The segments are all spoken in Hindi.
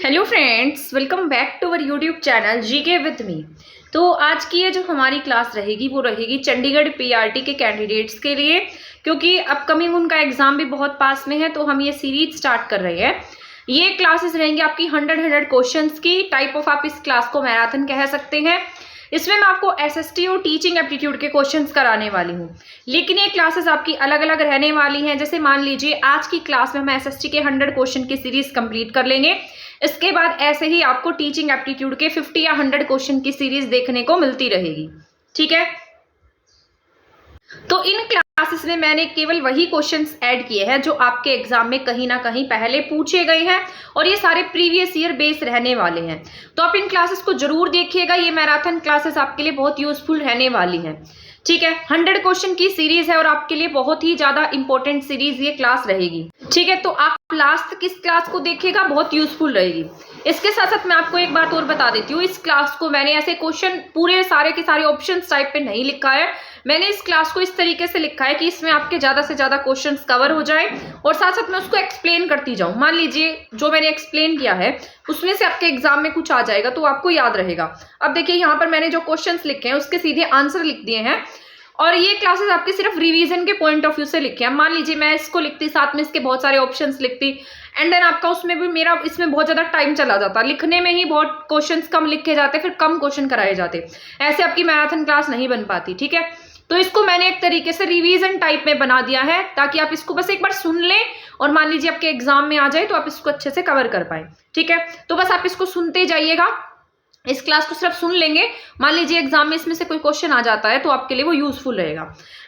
Hello friends, welcome back to our YouTube channel GK with me. तो आज की ये जो हमारी क्लास रहेगी वो रहेगी चंडीगढ़ पीआरटी के कैंडिडेट्स के लिए, क्योंकि अपकमिंग उनका एग्जाम भी बहुत पास में है। तो हम ये सीरीज स्टार्ट कर रहे हैं। ये क्लासेस रहेंगी आपकी 100 क्वेश्चंस की टाइप ऑफ। आप इस क्लास को मैराथन कह सकते हैं। इसमें मैं आपको एसएसटी और टीचिंग एप्टीट्यूड के क्वेश्चंस कराने वाली हूँ, लेकिन ये क्लासेस आपकी अलग अलग रहने वाली हैं। जैसे मान लीजिए आज की क्लास में हम एसएसटी के 100 क्वेश्चन की सीरीज कंप्लीट कर लेंगे। इसके बाद ऐसे ही आपको टीचिंग एप्टीट्यूड के 50 या 100 क्वेश्चन की सीरीज देखने को मिलती रहेगी। ठीक है, तो इन क्लासेस में मैंने केवल वही क्वेश्चंस ऐड किए हैं जो आपके एग्जाम में कहीं ना कहीं पहले पूछे गए हैं, और ये सारे प्रीवियस ईयर बेस रहने वाले हैं। तो आप इन क्लासेस को जरूर देखिएगा। ये मैराथन क्लासेस आपके लिए बहुत यूजफुल रहने वाली हैं। ठीक है, 100 क्वेश्चन की सीरीज है और आपके लिए बहुत ही ज्यादा इंपॉर्टेंट सीरीज ये क्लास रहेगी। ठीक है, तो आप लास्ट तक इस क्लास को देखिएगा, बहुत यूजफुल रहेगी। इसके साथ साथ मैं आपको एक बात और बता देती हूँ, इस क्लास को मैंने ऐसे क्वेश्चन पूरे सारे के सारे ऑप्शंस टाइप पे नहीं लिखा है। मैंने इस क्लास को इस तरीके से लिखा है कि इसमें आपके ज्यादा से ज्यादा क्वेश्चंस कवर हो जाए और साथ साथ मैं उसको एक्सप्लेन करती जाऊं। मान लीजिए जो मैंने एक्सप्लेन किया है उसमें से आपके एग्जाम में कुछ आ जाएगा तो आपको याद रहेगा। अब देखिए यहाँ पर मैंने जो क्वेश्चंस लिखे हैं उसके सीधे आंसर लिख दिए हैं, और ये क्लासेस आपके सिर्फ रिवीजन के पॉइंट ऑफ व्यू से लिखे हैं। मान लीजिए मैं इसको लिखती, साथ में इसके बहुत सारे ऑप्शंस लिखती, एंड देन आपका उसमें भी मेरा इसमें बहुत ज्यादा टाइम चला जाता। लिखने में ही बहुत क्वेश्चंस कम लिखे जाते, फिर कम क्वेश्चन कराए जाते। ऐसे आपकी मैराथन क्लास नहीं बन पाती। ठीक है, तो इसको मैंने एक तरीके से रिवीजन टाइप में बना दिया है ताकि आप इसको बस एक बार सुन लें और मान लीजिए आपके एग्जाम में आ जाए तो आप इसको अच्छे से कवर कर पाए। ठीक है, तो बस आप इसको सुनते जाइएगा। इस क्लास को सिर्फ सुन लेंगे, मान लीजिए एग्जाम में इसमें से कोई क्वेश्चन आ जाता है तो आपके लिए वो यूजफुल रहेगा।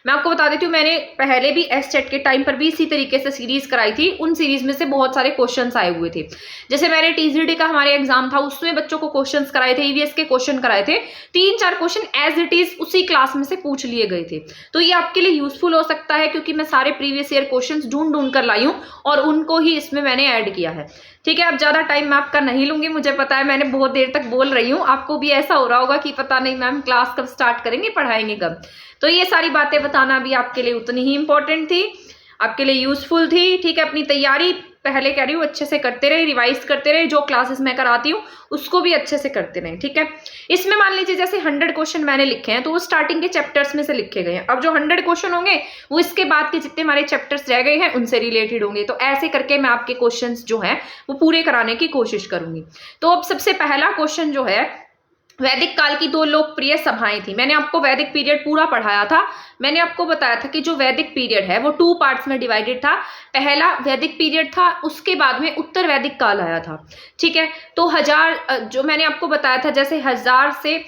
मैं आपको बता देती हूँ, मैंने पहले भी एसटेट के टाइम पर भी इसी तरीके से सीरीज कराई थी। उन सीरीज में से बहुत सारे क्वेश्चंस आए हुए थे। जैसे मैंने टीजीडी का हमारे एग्जाम था, उसमें बच्चों को क्वेश्चंस कराए थे, ईवीएस के क्वेश्चन कराए थे। 3-4 क्वेश्चन एज इट इज उसी क्लास में से पूछ लिए गए थे। तो ये आपके लिए यूजफुल हो सकता है, क्योंकि मैं सारे प्रीवियस ईयर क्वेश्चन ढूंढ कर लाई हूँ और उनको ही इसमें मैंने ऐड किया है। ठीक है, अब ज्यादा टाइम मैं आपका नहीं लूंगी। मुझे पता है मैंने बहुत देर तक बोल रही हूँ, आपको भी ऐसा हो रहा होगा कि पता नहीं मैम क्लास कब स्टार्ट करेंगे, पढ़ाएंगे कब। तो ये सारी बातें बताना भी आपके लिए उतनी ही इंपॉर्टेंट थी, आपके लिए यूजफुल थी। ठीक है, अपनी तैयारी पहले कह रही हूँ अच्छे से करते रहे, रिवाइज करते रहे, जो क्लासेस मैं कराती हूँ उसको भी अच्छे से करते रहे। ठीक है, इसमें मान लीजिए जैसे 100 क्वेश्चन मैंने लिखे हैं तो वो स्टार्टिंग के चैप्टर्स में से लिखे गए हैं। अब जो 100 क्वेश्चन होंगे वो इसके बाद के जितने हमारे चैप्टर्स रह गए हैं उनसे रिलेटेड होंगे। तो ऐसे करके मैं आपके क्वेश्चन जो है वो पूरे कराने की कोशिश करूंगी। तो अब सबसे पहला क्वेश्चन जो है, वैदिक काल की 2 लोकप्रिय सभाएं थी। मैंने आपको वैदिक पीरियड पूरा पढ़ाया था। मैंने आपको बताया था कि जो वैदिक पीरियड है वो 2 पार्ट्स में डिवाइडेड था। पहला वैदिक पीरियड था, उसके बाद में उत्तर वैदिक काल आया था। ठीक है, तो 1000 जो मैंने आपको बताया था, जैसे 1000 से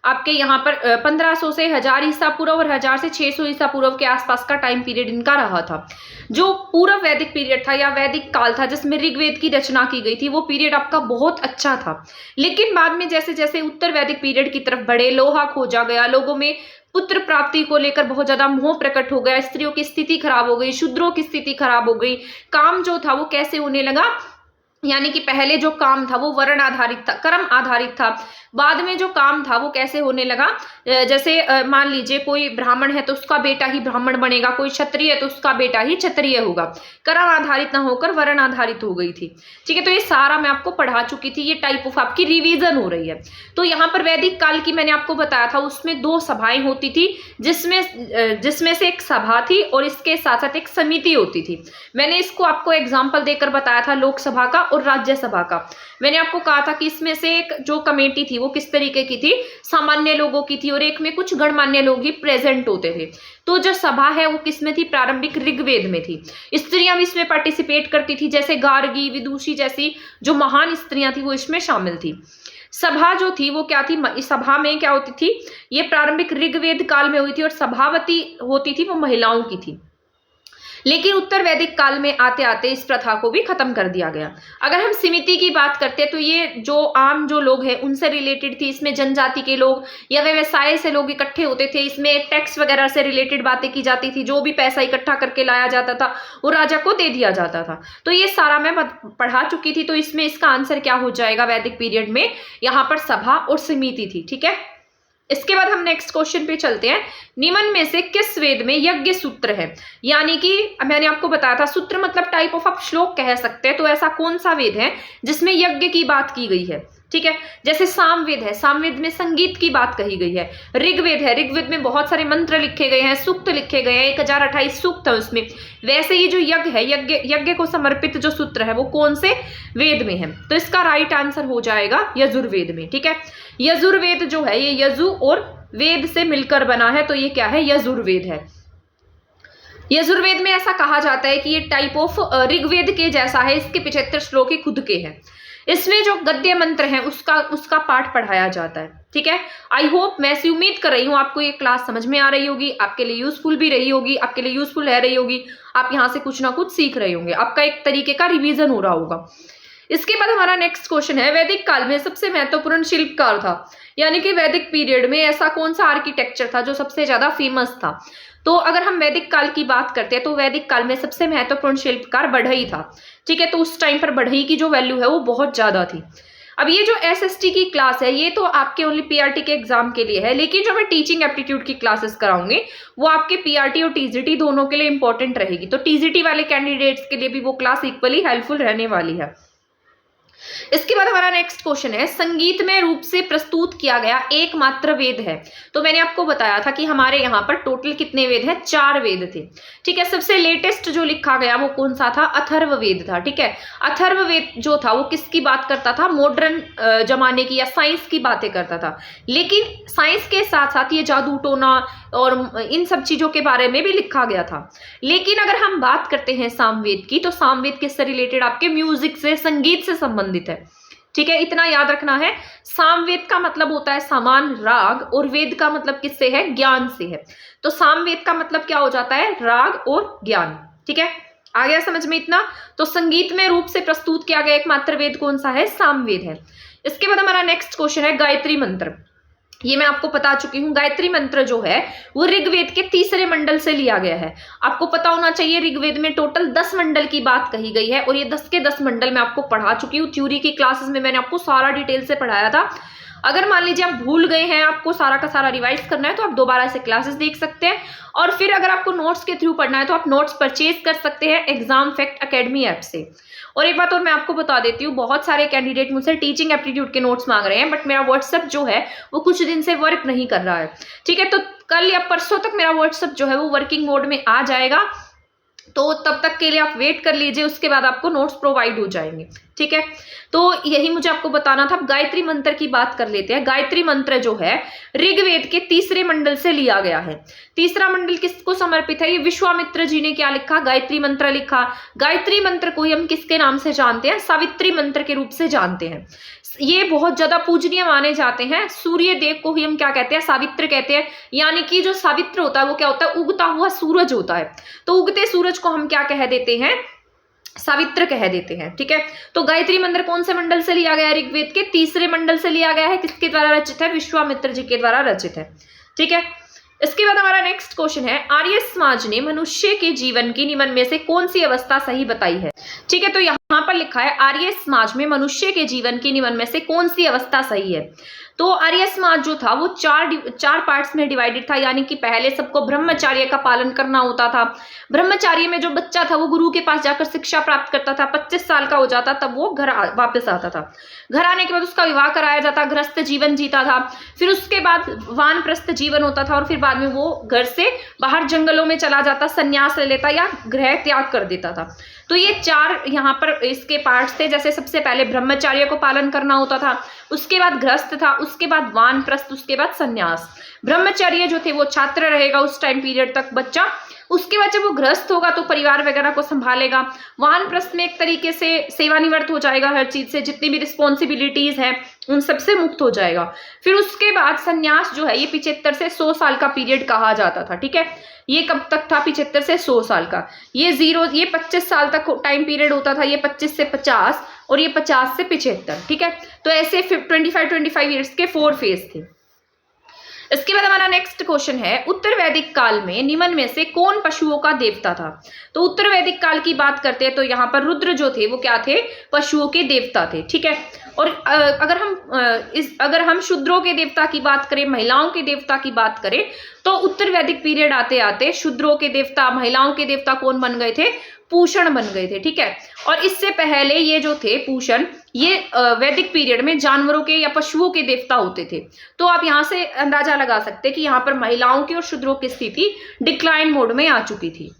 आपके यहाँ पर 1500 से 1000 ईसा पूर्व और 1000 से 600 ईसा पूर्व के आसपास का टाइम पीरियड इनका रहा था। जो पूर्व वैदिक पीरियड था या वैदिक काल था जिसमें ऋग्वेद की रचना की गई थी, वो पीरियड आपका बहुत अच्छा था। लेकिन बाद में जैसे जैसे उत्तर वैदिक पीरियड की तरफ बढ़े, लोहा खोजा गया, लोगों में पुत्र प्राप्ति को लेकर बहुत ज्यादा मोह प्रकट हो गया, स्त्रियों की स्थिति खराब हो गई, शूद्रों की स्थिति खराब हो गई, काम जो था वो कैसे होने लगा, यानी कि पहले जो काम था वो वर्ण आधारित था, कर्म आधारित था। बाद में जो काम था वो कैसे होने लगा, जैसे मान लीजिए कोई ब्राह्मण है तो उसका बेटा ही ब्राह्मण बनेगा, कोई क्षत्रिय है तो उसका बेटा ही क्षत्रिय होगा। कर्म आधारित ना होकर वर्ण आधारित हो गई थी। ठीक है, तो ये सारा मैं आपको पढ़ा चुकी थी। ये टाइप ऑफ आपकी रिवीजन हो रही है। तो यहाँ पर वैदिक काल की मैंने आपको बताया था, उसमें 2 सभाएं होती थी, जिसमें से एक सभा थी और इसके साथ साथ एक समिति होती थी। मैंने इसको आपको एग्जाम्पल देकर बताया था लोकसभा का और राज्यसभा का। मैंने आपको कहा था कि इसमें से एक जो कमेटी थी वो किस तरीके की थी, सामान्य लोगों की थी, और एक में कुछ गणमान्य लोग ही प्रेजेंट होते थे। तो जो सभा है वो किसमें थी, प्रारंभिक ऋग्वेद में थी। स्त्रियां भी इसमें पार्टिसिपेट करती थी, जैसे गार्गी, विदुषी जैसी जो महान स्त्रियां थी वो इसमें शामिल थी। सभा जो थी वो क्या थी, सभा में क्या होती थी, ये प्रारंभिक ऋग्वेद काल में हुई थी और सभापति होती थी वो महिलाओं की थी। लेकिन उत्तर वैदिक काल में आते आते इस प्रथा को भी खत्म कर दिया गया। अगर हम समिति की बात करते हैं तो ये जो आम जो लोग हैं उनसे रिलेटेड थी। इसमें जनजाति के लोग या व्यवसाय से लोग इकट्ठे होते थे। इसमें टैक्स वगैरह से रिलेटेड बातें की जाती थी। जो भी पैसा इकट्ठा करके लाया जाता था वो राजा को दे दिया जाता था। तो ये सारा मैं पढ़ा चुकी थी। तो इसमें इसका आंसर क्या हो जाएगा, वैदिक पीरियड में यहाँ पर सभा और समिति थी। ठीक है, इसके बाद हम नेक्स्ट क्वेश्चन पे चलते हैं। निम्न में से किस वेद में यज्ञ सूत्र है? यानी कि मैंने आपको बताया था सूत्र मतलब टाइप ऑफ आप श्लोक कह सकते हैं, तो ऐसा कौन सा वेद है जिसमें यज्ञ की बात की गई है? ठीक है, जैसे सामवेद है, सामवेद में संगीत की बात कही गई है। ऋग्वेद है, ऋग्वेद में बहुत सारे मंत्र लिखे गए हैं, सूक्त लिखे गए हैं, 1028 सूक्त है उसमें। वैसे ही जो यज्ञ है, यज्ञ को समर्पित जो सूत्र है वो कौन से वेद में है? तो इसका राइट आंसर हो जाएगा यजुर्वेद में। ठीक है, यजुर्वेद जो है ये यजु और वेद से मिलकर बना है, तो ये क्या है? यजुर्वेद है। यजुर्वेद में ऐसा कहा जाता है कि ये टाइप ऑफ ऋग्वेद के जैसा है, इसके 75 श्लोक ही खुद के हैं। इसमें जो गद्य मंत्र है उसका पाठ पढ़ाया जाता है। ठीक है, आई होप, मैं ऐसी उम्मीद कर रही हूँ आपको ये क्लास समझ में आ रही होगी, आपके लिए यूजफुल भी रही होगी, आपके लिए यूजफुल रह रही होगी, आप यहाँ से कुछ ना कुछ सीख रहे होंगे, आपका एक तरीके का रिवीजन हो रहा होगा। इसके बाद हमारा नेक्स्ट क्वेश्चन है, वैदिक काल में सबसे महत्वपूर्ण शिल्पकार था, यानी कि वैदिक पीरियड में ऐसा कौन सा आर्किटेक्चर था जो सबसे ज्यादा फेमस था? तो अगर हम वैदिक काल की बात करते हैं तो वैदिक काल में सबसे महत्वपूर्ण शिल्पकार बढ़ई था। ठीक है, तो उस टाइम पर बढ़ई की जो वैल्यू है वो बहुत ज्यादा थी। अब ये जो एसएसटी की क्लास है ये तो आपके ओनली पीआरटी के एग्जाम के लिए है, लेकिन जो मैं टीचिंग एप्टीट्यूड की क्लासेस कराऊंगी वो आपके पीआरटी और टीजीटी दोनों के लिए इंपॉर्टेंट रहेगी। तो टीजीटी वाले कैंडिडेट्स के लिए भी वो क्लास इक्वली हेल्पफुल रहने वाली है। इसके बाद हमारा नेक्स्ट क्वेश्चन है, संगीतमय रूप से प्रस्तुत किया गया एकमात्र वेद है। तो मैंने आपको बताया था कि हमारे यहाँ पर टोटल कितने वेद हैं? 4 वेद थे। ठीक है, सबसे लेटेस्ट जो लिखा गया वो कौन सा था? अथर्ववेद था। ठीक है, अथर्ववेद जो था वो किसकी बात करता था? मॉडर्न जमाने की या साइंस की बातें करता था, लेकिन साइंस के साथ साथ ये जादू टोना और इन सब चीजों के बारे में भी लिखा गया था। लेकिन अगर हम बात करते हैं सामवेद की, तो सामवेद किससे रिलेटेड? आपके म्यूजिक से, संगीत से संबंधित है। ठीक है, इतना याद रखना है। सामवेद का मतलब होता है सामान, राग, और वेद का मतलब किससे है? ज्ञान से है। तो सामवेद का मतलब क्या हो जाता है? राग और ज्ञान। ठीक है, आ गया समझ में इतना? तो संगीतमय रूप से प्रस्तुत किया गया एकमात्र वेद कौन सा है? सामवेद है। इसके बाद हमारा नेक्स्ट क्वेश्चन है, गायत्री मंत्र। ये मैं आपको बता चुकी हूँ, गायत्री मंत्र जो है वो ऋग्वेद के 3रे मंडल से लिया गया है। आपको पता होना चाहिए ऋग्वेद में टोटल 10 मंडल की बात कही गई है, और ये 10 के 10 मंडल मैं आपको पढ़ा चुकी हूँ। थ्योरी की क्लासेस में मैंने आपको सारा डिटेल से पढ़ाया था। अगर मान लीजिए आप भूल गए हैं, आपको सारा का सारा रिवाइज करना है, तो आप दोबारा से क्लासेस देख सकते हैं। और फिर अगर आपको नोट्स के थ्रू पढ़ना है तो आप नोट्स परचेज कर सकते हैं एग्जाम फैक्ट अकेडमी ऐप से। और एक बात और मैं आपको बता देती हूँ, बहुत सारे कैंडिडेट मुझसे टीचिंग एप्टीट्यूड के नोट्स मांग रहे हैं, बट मेरा व्हाट्सएप जो है वो कुछ दिन से वर्क नहीं कर रहा है। ठीक है, तो कल या परसों तक मेरा व्हाट्सएप जो है वो वर्किंग मोड में आ जाएगा, तो तब तक के लिए आप वेट कर लीजिए, उसके बाद आपको नोट्स प्रोवाइड हो जाएंगे। ठीक है, तो यही मुझे आपको बताना था। गायत्री मंत्र की बात कर लेते हैं। गायत्री मंत्र जो है ऋग्वेद के 3रे मंडल से लिया गया है। 3रा मंडल किसको समर्पित है? ये विश्वामित्र जी ने क्या लिखा? गायत्री मंत्र लिखा। गायत्री मंत्र को हम किसके नाम से जानते हैं? सावित्री मंत्र के रूप से जानते हैं। ये बहुत ज्यादा पूजनीय माने जाते हैं। सूर्य देव को ही हम क्या कहते हैं? सावित्र कहते हैं। यानी कि जो सावित्र होता है वो क्या होता है? उगता हुआ सूरज होता है। तो उगते सूरज को हम क्या कह देते हैं? सावित्र कह देते हैं। ठीक है, तो गायत्री मंत्र कौन से मंडल से लिया गया है? ऋग्वेद के 3रे मंडल से लिया गया है। किसके द्वारा रचित है? विश्वामित्र जी के द्वारा रचित है। ठीक है, इसके बाद हमारा नेक्स्ट क्वेश्चन है, आर्य समाज ने मनुष्य के जीवन की निम्न में से कौन सी अवस्था सही बताई है? ठीक है, तो यहाँ पर लिखा है आर्य समाज में मनुष्य के जीवन की निम्न में से कौन सी अवस्था सही है? तो आर्य समाज जो था वो चार पार्ट्स में डिवाइडेड था। यानी कि पहले सबको ब्रह्मचर्य का पालन करना होता था। ब्रह्मचर्य में जो बच्चा था वो गुरु के पास जाकर शिक्षा प्राप्त करता था। 25 साल का हो जाता तब वो घर वापस आता था। घर आने के बाद उसका विवाह कराया जाता, गृहस्थ जीवन जीता था। फिर उसके बाद वानप्रस्थ जीवन होता था, और फिर बाद में वो घर से बाहर जंगलों में चला जाता, संन्यास ले लेता या गृह त्याग कर देता था। तो ये 4 यहाँ पर इसके पार्ट्स थे। जैसे सबसे पहले ब्रह्मचर्य को पालन करना होता था, उसके बाद गृहस्थ था, उसके बाद वानप्रस्थ, उसके बाद संन्यास। ब्रह्मचर्य जो थे वो छात्र रहेगा उस टाइम पीरियड तक बच्चा। उसके बाद जब वो गृहस्थ होगा तो परिवार वगैरह को संभालेगा। वानप्रस्थ में एक तरीके से सेवानिवृत्त हो जाएगा, हर चीज से जितनी भी रिस्पॉन्सिबिलिटीज हैं उन सबसे मुक्त हो जाएगा। फिर उसके बाद संन्यास जो है ये 75 से 100 साल का पीरियड कहा जाता था। ठीक है, ये कब तक था? 75 से 100 साल का। ये 25 साल तक टाइम पीरियड होता था। ये 25 से 50 और ये 50 से 75। ठीक है, तो ऐसे 25 ईयर्स के 4 फेज थे। इसके बाद हमारा नेक्स्ट क्वेश्चन है, उत्तर वैदिक काल में निम्न में से कौन पशुओं का देवता था? तो उत्तर वैदिक काल की बात करते हैं तो यहाँ पर रुद्र जो थे वो क्या थे? पशुओं के देवता थे। ठीक है, और अगर हम शूद्रों के देवता की बात करें, महिलाओं के देवता की बात करें, तो उत्तर वैदिक पीरियड आते आते शूद्रों के देवता, महिलाओं के देवता कौन बन गए थे? पूषण बन गए थे। ठीक है, और इससे पहले ये जो थे पूषण, ये वैदिक पीरियड में जानवरों के या पशुओं के देवता होते थे। तो आप यहाँ से अंदाजा लगा सकते हैं कि यहाँ पर महिलाओं की और शूद्रों की स्थिति डिक्लाइन मोड में आ चुकी थी।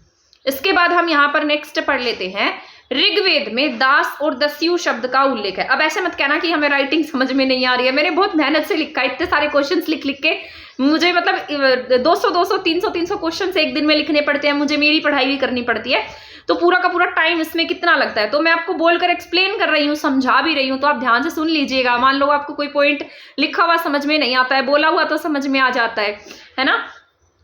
इसके बाद हम यहाँ पर नेक्स्ट पढ़ लेते हैं, ऋग्वेद में दास और दस्यु शब्द का उल्लेख है। अब ऐसे मत कहना कि हमें राइटिंग समझ में नहीं आ रही है, मैंने बहुत मेहनत से लिखा है, इतने सारे क्वेश्चंस लिख लिख के मुझे मतलब 200 300 क्वेश्चंस एक दिन में लिखने पड़ते हैं, मुझे मेरी पढ़ाई भी करनी पड़ती है, तो पूरा का पूरा टाइम इसमें कितना लगता है। तो मैं आपको बोलकर एक्सप्लेन कर रही हूँ, समझा भी रही हूँ, तो आप ध्यान से सुन लीजिएगा। मान लो आपको कोई पॉइंट लिखा हुआ समझ में नहीं आता है, बोला हुआ तो समझ में आ जाता है ना।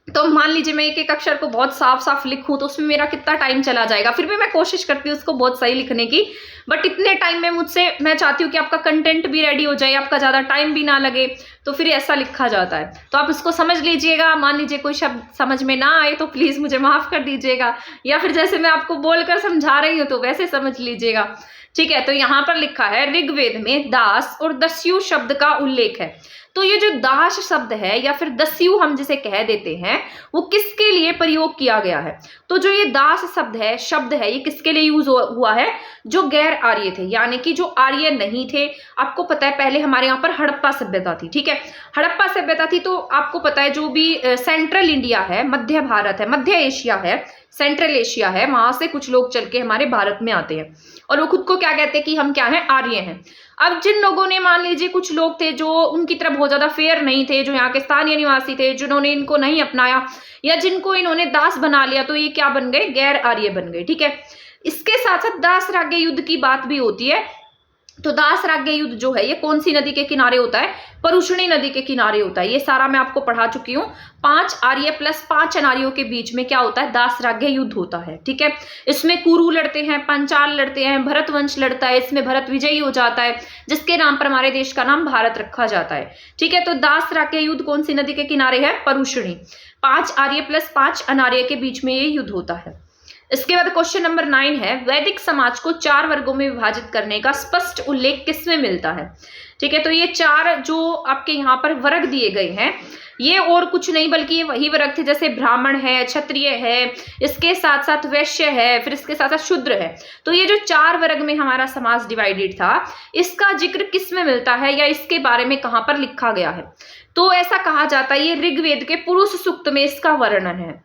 तो मान लीजिए मैं एक एक अक्षर को बहुत साफ साफ लिखूं तो उसमें मेरा कितना टाइम चला जाएगा। फिर भी मैं कोशिश करती हूँ उसको बहुत सही लिखने की, बट इतने टाइम में मैं चाहती हूँ कि आपका कंटेंट भी रेडी हो जाए, आपका ज़्यादा टाइम भी ना लगे, तो फिर ऐसा लिखा जाता है। तो आप इसको समझ लीजिएगा। मान लीजिए कोई शब्द समझ में ना आए तो प्लीज़ मुझे माफ़ कर दीजिएगा, या फिर जैसे मैं आपको बोलकर समझा रही हूँ तो वैसे समझ लीजिएगा। ठीक है, तो यहाँ पर लिखा है, ऋग्वेद में दास और दस्यु शब्द का उल्लेख है। तो ये जो दास शब्द है या फिर दस्यु हम जिसे कह देते हैं, वो किसके लिए प्रयोग किया गया है? तो जो ये दास शब्द है ये किसके लिए यूज हुआ है? जो गैर आर्य थे, यानी कि जो आर्य नहीं थे। आपको पता है पहले हमारे यहाँ पर हड़प्पा सभ्यता थी। ठीक है, हड़प्पा सभ्यता थी, तो आपको पता है जो भी सेंट्रल इंडिया है, मध्य भारत है, मध्य एशिया है, सेंट्रल एशिया है, वहां से कुछ लोग चल के हमारे भारत में आते हैं और वो खुद को क्या कहते हैं कि हम क्या हैं? आर्य हैं। अब जिन लोगों ने, मान लीजिए कुछ लोग थे जो उनकी तरफ बहुत ज्यादा फेयर नहीं थे, जो यहाँ के स्थानीय निवासी थे, जिन्होंने इनको नहीं अपनाया या जिनको इन्होंने दास बना लिया, तो ये क्या बन गए? गैर आर्य बन गए। ठीक है, इसके साथ साथ दास राज्य युद्ध की बात भी होती है। तो दास राज्य युद्ध जो है ये कौन सी नदी के किनारे होता है? परुष्णी नदी के किनारे होता है। ये सारा मैं आपको पढ़ा चुकी हूँ। 5 आर्य प्लस 5 अनार्यों के बीच में क्या होता है? दास राज्य युद्ध होता है। ठीक है, इसमें कुरु लड़ते हैं, पंचाल लड़ते हैं, भरत वंश लड़ता है, इसमें भरत विजयी हो जाता है, जिसके नाम पर हमारे देश का नाम भारत रखा जाता है। ठीक है, तो दास राज्य युद्ध कौन सी नदी के किनारे है? परुष्णी। 5 आर्य प्लस 5 अनार्य के बीच में ये युद्ध होता है। इसके बाद क्वेश्चन नंबर 9 है, वैदिक समाज को 4 वर्गों में विभाजित करने का स्पष्ट उल्लेख किसमें मिलता है? ठीक है, तो ये 4 जो आपके यहाँ पर वर्ग दिए गए हैं, ये और कुछ नहीं बल्कि ये वही वर्ग थे, जैसे ब्राह्मण है, क्षत्रिय है, इसके साथ साथ वैश्य है, फिर इसके साथ साथ शूद्र है। तो ये जो 4 वर्ग में हमारा समाज डिवाइडेड था, इसका जिक्र किस में मिलता है या इसके बारे में कहाँ पर लिखा गया है? तो ऐसा कहा जाता है, ये ऋग्वेद के पुरुष सूक्त में इसका वर्णन है,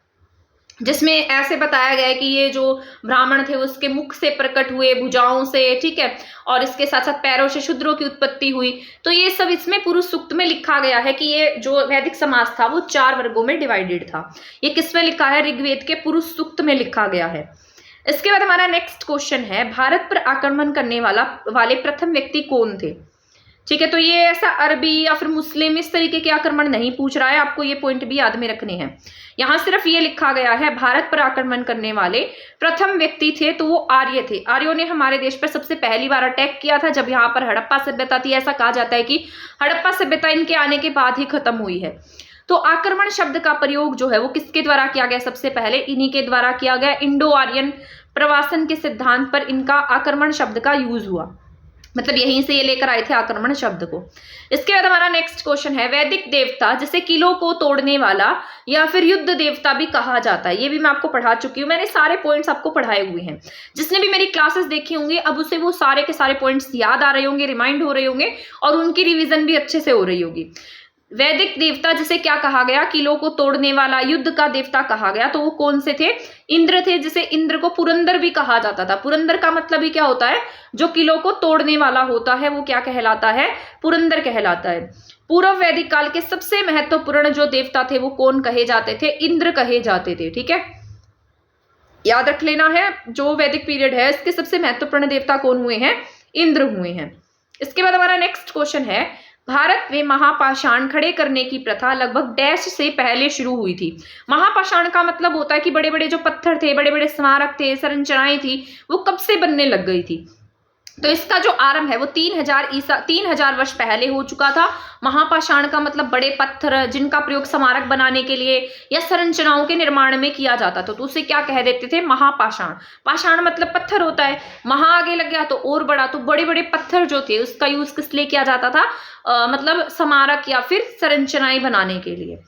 जिसमें ऐसे बताया गया है कि ये जो ब्राह्मण थे उसके मुख से प्रकट हुए, भुजाओं से, ठीक है, और इसके साथ साथ पैरों से शूद्रों की उत्पत्ति हुई। तो ये सब इसमें पुरुष सूक्त में लिखा गया है कि ये जो वैदिक समाज था वो 4 वर्गों में डिवाइडेड था। ये किसमें लिखा है? ऋग्वेद के पुरुष सूक्त में लिखा गया है। इसके बाद हमारा नेक्स्ट क्वेश्चन है, भारत पर आक्रमण करने वाले प्रथम व्यक्ति कौन थे? ठीक है, तो ये ऐसा अरबी या फिर मुस्लिम इस तरीके के आक्रमण नहीं पूछ रहा है, आपको ये पॉइंट भी याद में रखने हैं। यहाँ सिर्फ ये लिखा गया है भारत पर आक्रमण करने वाले प्रथम व्यक्ति थे, तो वो आर्य थे। आर्यों ने हमारे देश पर सबसे पहली बार अटैक किया था जब यहाँ पर हड़प्पा सभ्यता थी। ऐसा कहा जाता है कि हड़प्पा सभ्यता इनके आने के बाद ही खत्म हुई है। तो आक्रमण शब्द का प्रयोग जो है वो किसके द्वारा किया गया? सबसे पहले इन्हीं के द्वारा किया गया। इंडो आर्यन प्रवासन के सिद्धांत पर इनका आक्रमण शब्द का यूज हुआ, मतलब यहीं से ये लेकर आए थे आक्रमण शब्द को। इसके बाद हमारा नेक्स्ट क्वेश्चन है, वैदिक देवता जिसे किलों को तोड़ने वाला या फिर युद्ध देवता भी कहा जाता है। ये भी मैं आपको पढ़ा चुकी हूँ, मैंने सारे पॉइंट्स आपको पढ़ाए हुए हैं। जिसने भी मेरी क्लासेस देखी होंगी अब उसे वो सारे के सारे पॉइंट्स याद आ रहे होंगे, रिमाइंड हो रहे होंगे और उनकी रिविजन भी अच्छे से हो रही होगी। वैदिक देवता जिसे क्या कहा गया? किलों को तोड़ने वाला, युद्ध का देवता कहा गया। तो वो कौन से थे? इंद्र थे, जिसे इंद्र को पुरंदर भी कहा जाता था। पुरंदर का मतलब ही क्या होता है? जो किलों को तोड़ने वाला होता है वो क्या कहलाता है? पुरंदर कहलाता है। पूर्व वैदिक काल के सबसे महत्वपूर्ण जो देवता थे वो कौन कहे जाते थे? इंद्र कहे जाते थे। ठीक है, याद रख लेना है, जो वैदिक पीरियड है इसके सबसे महत्वपूर्ण देवता कौन हुए हैं? इंद्र हुए हैं। इसके बाद हमारा नेक्स्ट क्वेश्चन है, भारत में महापाषाण खड़े करने की प्रथा लगभग डैश से पहले शुरू हुई थी। महापाषाण का मतलब होता है कि बड़े बड़े जो पत्थर थे, बड़े बड़े स्मारक थे, संरचनाएं थी, वो कब से बनने लग गई थी? तो इसका जो आरंभ है वो 3000 वर्ष पहले हो चुका था। महापाषाण का मतलब बड़े पत्थर जिनका प्रयोग स्मारक बनाने के लिए या संरचनाओं के निर्माण में किया जाता था, तो उसे क्या कह देते थे? महापाषाण। पाषाण मतलब पत्थर होता है, महा आगे लग गया तो और बड़ा, तो बड़े बड़े पत्थर जो थे उसका यूज किस लिए किया जाता था? मतलब स्मारक या फिर संरचनाएं बनाने के लिए।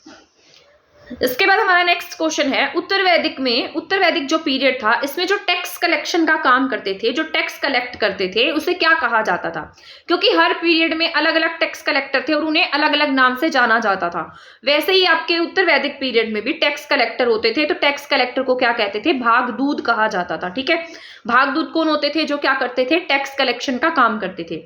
इसके बाद हमारा नेक्स्ट क्वेश्चन है, उत्तर वैदिक जो पीरियड था इसमें जो टैक्स कलेक्शन का काम करते थे, जो टैक्स कलेक्ट करते थे, उसे क्या कहा जाता था? क्योंकि हर पीरियड में अलग अलग टैक्स कलेक्टर थे और उन्हें अलग अलग नाम से जाना जाता था। वैसे ही आपके उत्तर वैदिक पीरियड में भी टैक्स कलेक्टर होते थे, तो टैक्स कलेक्टर को क्या कहते थे? भागदूत कहा जाता था। ठीक है, भागदूत कौन होते थे? जो क्या करते थे? टैक्स कलेक्शन का काम करते थे।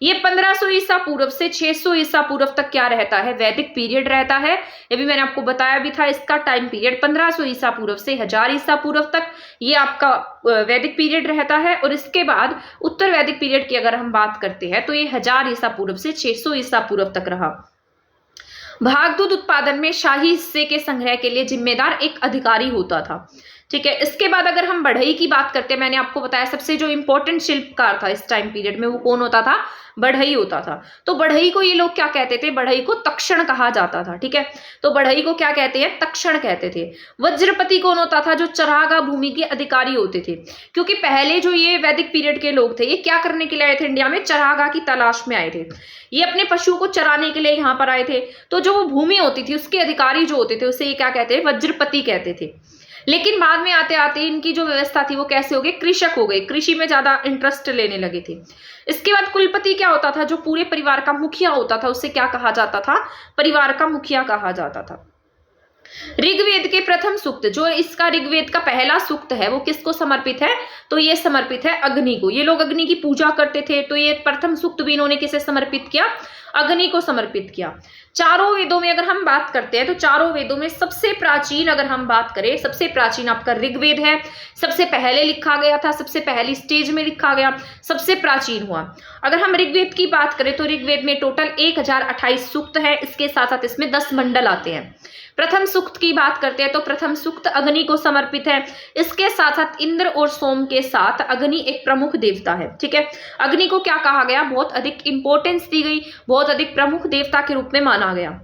ये 1500 ईसा पूर्व से 600 ईसा पूर्व तक क्या रहता है? वैदिक पीरियड रहता है। ये भी मैंने आपको बताया भी था, इसका टाइम पीरियड 1500 ईसा पूर्व से 1000 ईसा पूर्व तक ये आपका वैदिक पीरियड रहता है। और इसके बाद उत्तर वैदिक पीरियड की अगर हम बात करते हैं तो ये 1000 ईसा पूर्व से 600 ईसा पूर्व तक रहा। भागदूत उत्पादन में शाही हिस्से के संग्रह के लिए जिम्मेदार एक अधिकारी होता था। ठीक है, इसके बाद अगर हम बढ़ई की बात करते हैं, मैंने आपको बताया सबसे जो इंपॉर्टेंट शिल्पकार था इस टाइम पीरियड में वो कौन होता था? बढ़ई होता था। तो बढ़ई को ये लोग क्या कहते थे? बढ़ई को तक्षण कहा जाता था। ठीक है, तो बढ़ई को क्या कहते हैं? तक्षण कहते थे। वज्रपति कौन होता था? जो चरागा भूमि के अधिकारी होते थे। क्योंकि पहले जो ये वैदिक पीरियड के लोग थे ये क्या करने के लिए आए थे? इंडिया में चरागा की तलाश में आए थे, ये अपने पशुओं को चराने के लिए यहाँ पर आए थे। तो जो वो भूमि होती थी उसके अधिकारी जो होते थे उसे ये क्या कहते हैं? वज्रपति कहते थे। लेकिन बाद में आते आते इनकी जो व्यवस्था थी वो कैसे हो गई? कृषक हो गए, कृषि में ज्यादा इंटरेस्ट लेने लगे थे। इसके बाद कुलपति क्या होता था? जो पूरे परिवार का मुखिया होता था उसे क्या कहा जाता था? परिवार का मुखिया कहा जाता था। ऋग्वेद के प्रथम सूक्त, जो इसका ऋग्वेद का पहला सूक्त है वो किसको समर्पित है? तो ये समर्पित है अग्नि को। ये लोग अग्नि की पूजा करते थे, तो ये प्रथम सूक्त भी इन्होंने किसे समर्पित किया? अग्नि को समर्पित किया। चारों वेदों में अगर हम बात करते हैं तो चारों वेदों में सबसे प्राचीन अगर हम बात करें, सबसे प्राचीन आपका ऋग्वेद है। सबसे पहले लिखा गया था, सबसे पहली स्टेज में लिखा गया, सबसे प्राचीन हुआ। अगर हम ऋग्वेद की बात करें तो ऋग्वेद में टोटल 1028 सूक्त है। इसके साथ साथ इसमें 10 मंडल आते हैं। प्रथम सूक्त की बात करते हैं तो प्रथम सूक्त अग्नि को समर्पित है। इसके साथ साथ इंद्र और सोम के साथ अग्नि एक प्रमुख देवता है। ठीक है, अग्नि को क्या कहा गया? बहुत अधिक इंपॉर्टेंस दी गई, बहुत अधिक प्रमुख देवता के रूप में माना गया।